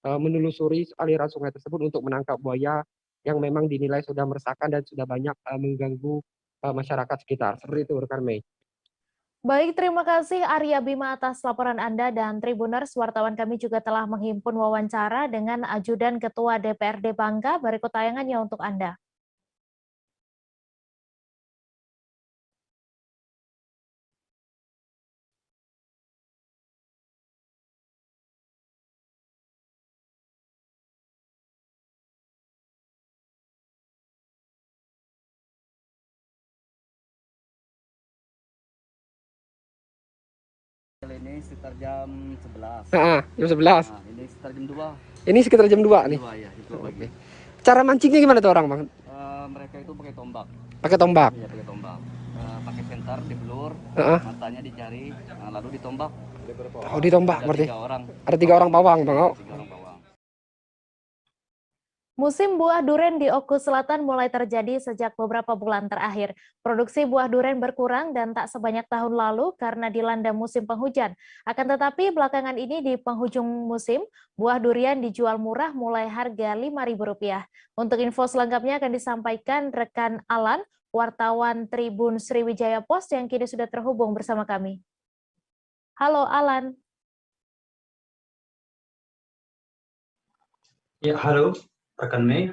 S8: menelusuri aliran sungai tersebut untuk menangkap buaya yang memang dinilai sudah meresahkan dan sudah banyak mengganggu masyarakat sekitar. Seperti itu, rekan Mei.
S1: Baik, terima kasih Arya Bima atas laporan Anda, dan Tribuners, wartawan kami juga telah menghimpun wawancara dengan ajudan Ketua DPRD Bangka. Berikut tayangannya untuk Anda.
S17: Ini sekitar jam 11.
S8: Jam 11.
S17: Nah, ini sekitar jam 2.
S8: Ini sekitar jam 2 nih.
S17: 2 ya, itu
S8: Oke. Cara mancingnya gimana tuh orang, Bang?
S17: Mereka itu pakai tombak.
S8: Pakai tombak.
S17: Iya, pakai tombak. Pakai senter, dibelur, matanya dicari, lalu ditombak.
S8: Oh, ditombak berarti.
S17: Ada 3 orang.
S8: Ada 3 orang pawang, Bang. Oh.
S1: Musim buah duren di Oku Selatan mulai terjadi sejak beberapa bulan terakhir. Produksi buah duren berkurang dan tak sebanyak tahun lalu karena dilanda musim penghujan. Akan tetapi belakangan ini di penghujung musim, buah durian dijual murah mulai harga Rp5.000. Untuk info selengkapnya akan disampaikan rekan Alan, wartawan Tribun Sriwijaya Post yang kini sudah terhubung bersama kami. Halo Alan.
S18: Ya, halo. Rekan Mei.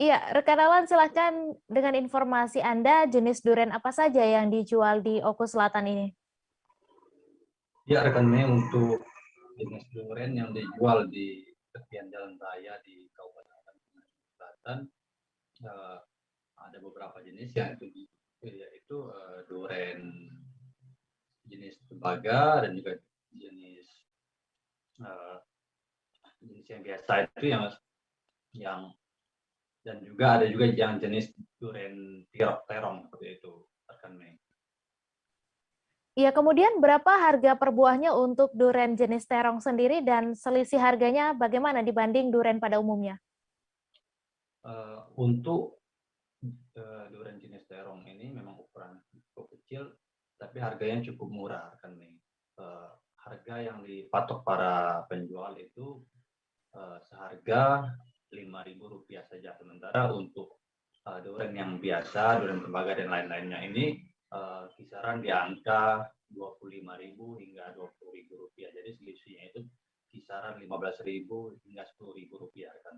S1: Iya, rekan Alan silakan dengan informasi Anda, jenis durian apa saja yang dijual di Oku Selatan ini?
S18: Ya, rekan Mei, untuk jenis durian yang dijual di tepian jalan raya di Kabupaten Selatan ada beberapa jenis yaitu durian jenis tembaga dan juga jenis yang biasa itu yang dan juga ada juga yang jenis durian terong seperti itu, rekan Mei.
S1: Iya, kemudian berapa harga per buahnya untuk durian jenis terong sendiri dan selisih harganya bagaimana dibanding durian pada umumnya?
S18: Untuk durian jenis terong ini memang ukuran cukup kecil, tapi harganya cukup murah, rekan Mei. Harga yang dipatok para penjual itu seharga Rp5.000 saja. Sementara untuk durian yang biasa, durian tembaga dan lain-lainnya ini kisaran di angka Rp25.000 hingga Rp20.000. Jadi selisihnya itu kisaran Rp15.000 hingga Rp10.000, rekan.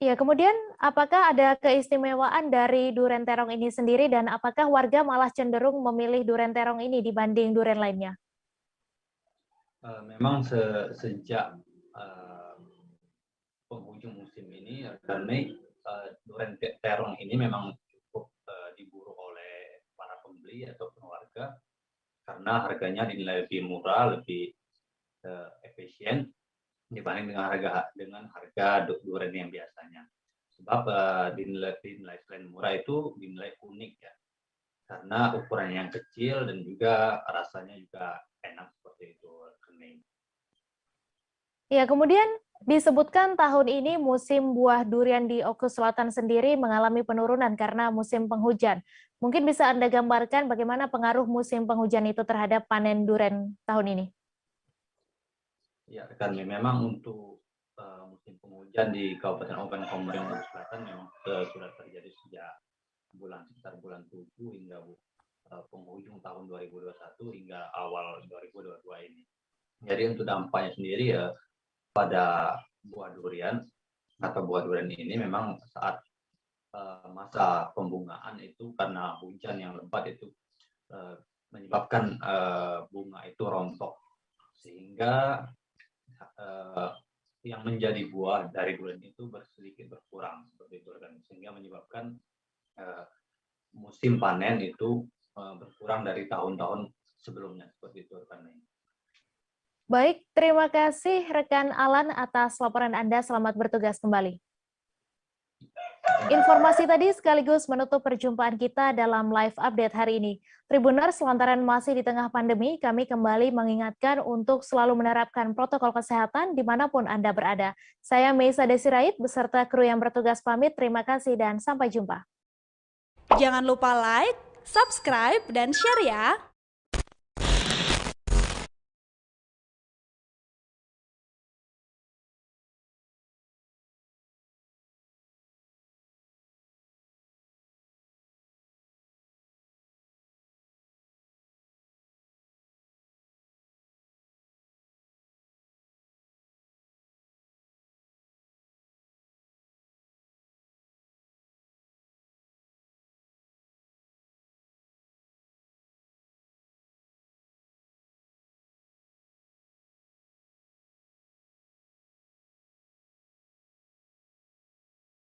S1: Ya, kemudian apakah ada keistimewaan dari durian terong ini sendiri dan apakah warga malah cenderung memilih durian terong ini dibanding durian lainnya?
S18: Memang sejak penghujung musim ini, karena durian terong ini memang cukup diburu oleh para pembeli atau warga karena harganya dinilai lebih murah, lebih efisien dibanding dengan harga durian yang biasanya. Sebab dinilai selain murah itu dinilai unik ya, karena ukurannya yang kecil dan juga rasanya juga enak seperti itu.
S1: Ya, kemudian disebutkan tahun ini musim buah durian di Oku Selatan sendiri mengalami penurunan karena musim penghujan. Mungkin bisa Anda gambarkan bagaimana pengaruh musim penghujan itu terhadap panen durian tahun ini?
S18: Ya, rekan, memang untuk musim penghujan di Kabupaten Ogan Komering Oku Selatan memang sudah terjadi sejak sekitar bulan 7 hingga penghujung tahun 2021 hingga awal 2022 ini. Jadi untuk dampaknya sendiri pada buah durian ini memang saat masa pembungaan itu karena hujan yang lebat itu menyebabkan bunga itu rontok sehingga yang menjadi buah dari durian itu sedikit berkurang seperti itu, sehingga menyebabkan musim panen itu berkurang dari tahun-tahun sebelumnya seperti itu, rekan.
S1: Baik, terima kasih rekan Alan atas laporan Anda. Selamat bertugas kembali. Informasi tadi sekaligus menutup perjumpaan kita dalam live update hari ini. Tribuners, lantaran masih di tengah pandemi, kami kembali mengingatkan untuk selalu menerapkan protokol kesehatan dimanapun Anda berada. Saya Meisa Desirait beserta kru yang bertugas pamit. Terima kasih dan sampai jumpa.
S19: Jangan lupa like, subscribe, dan share ya!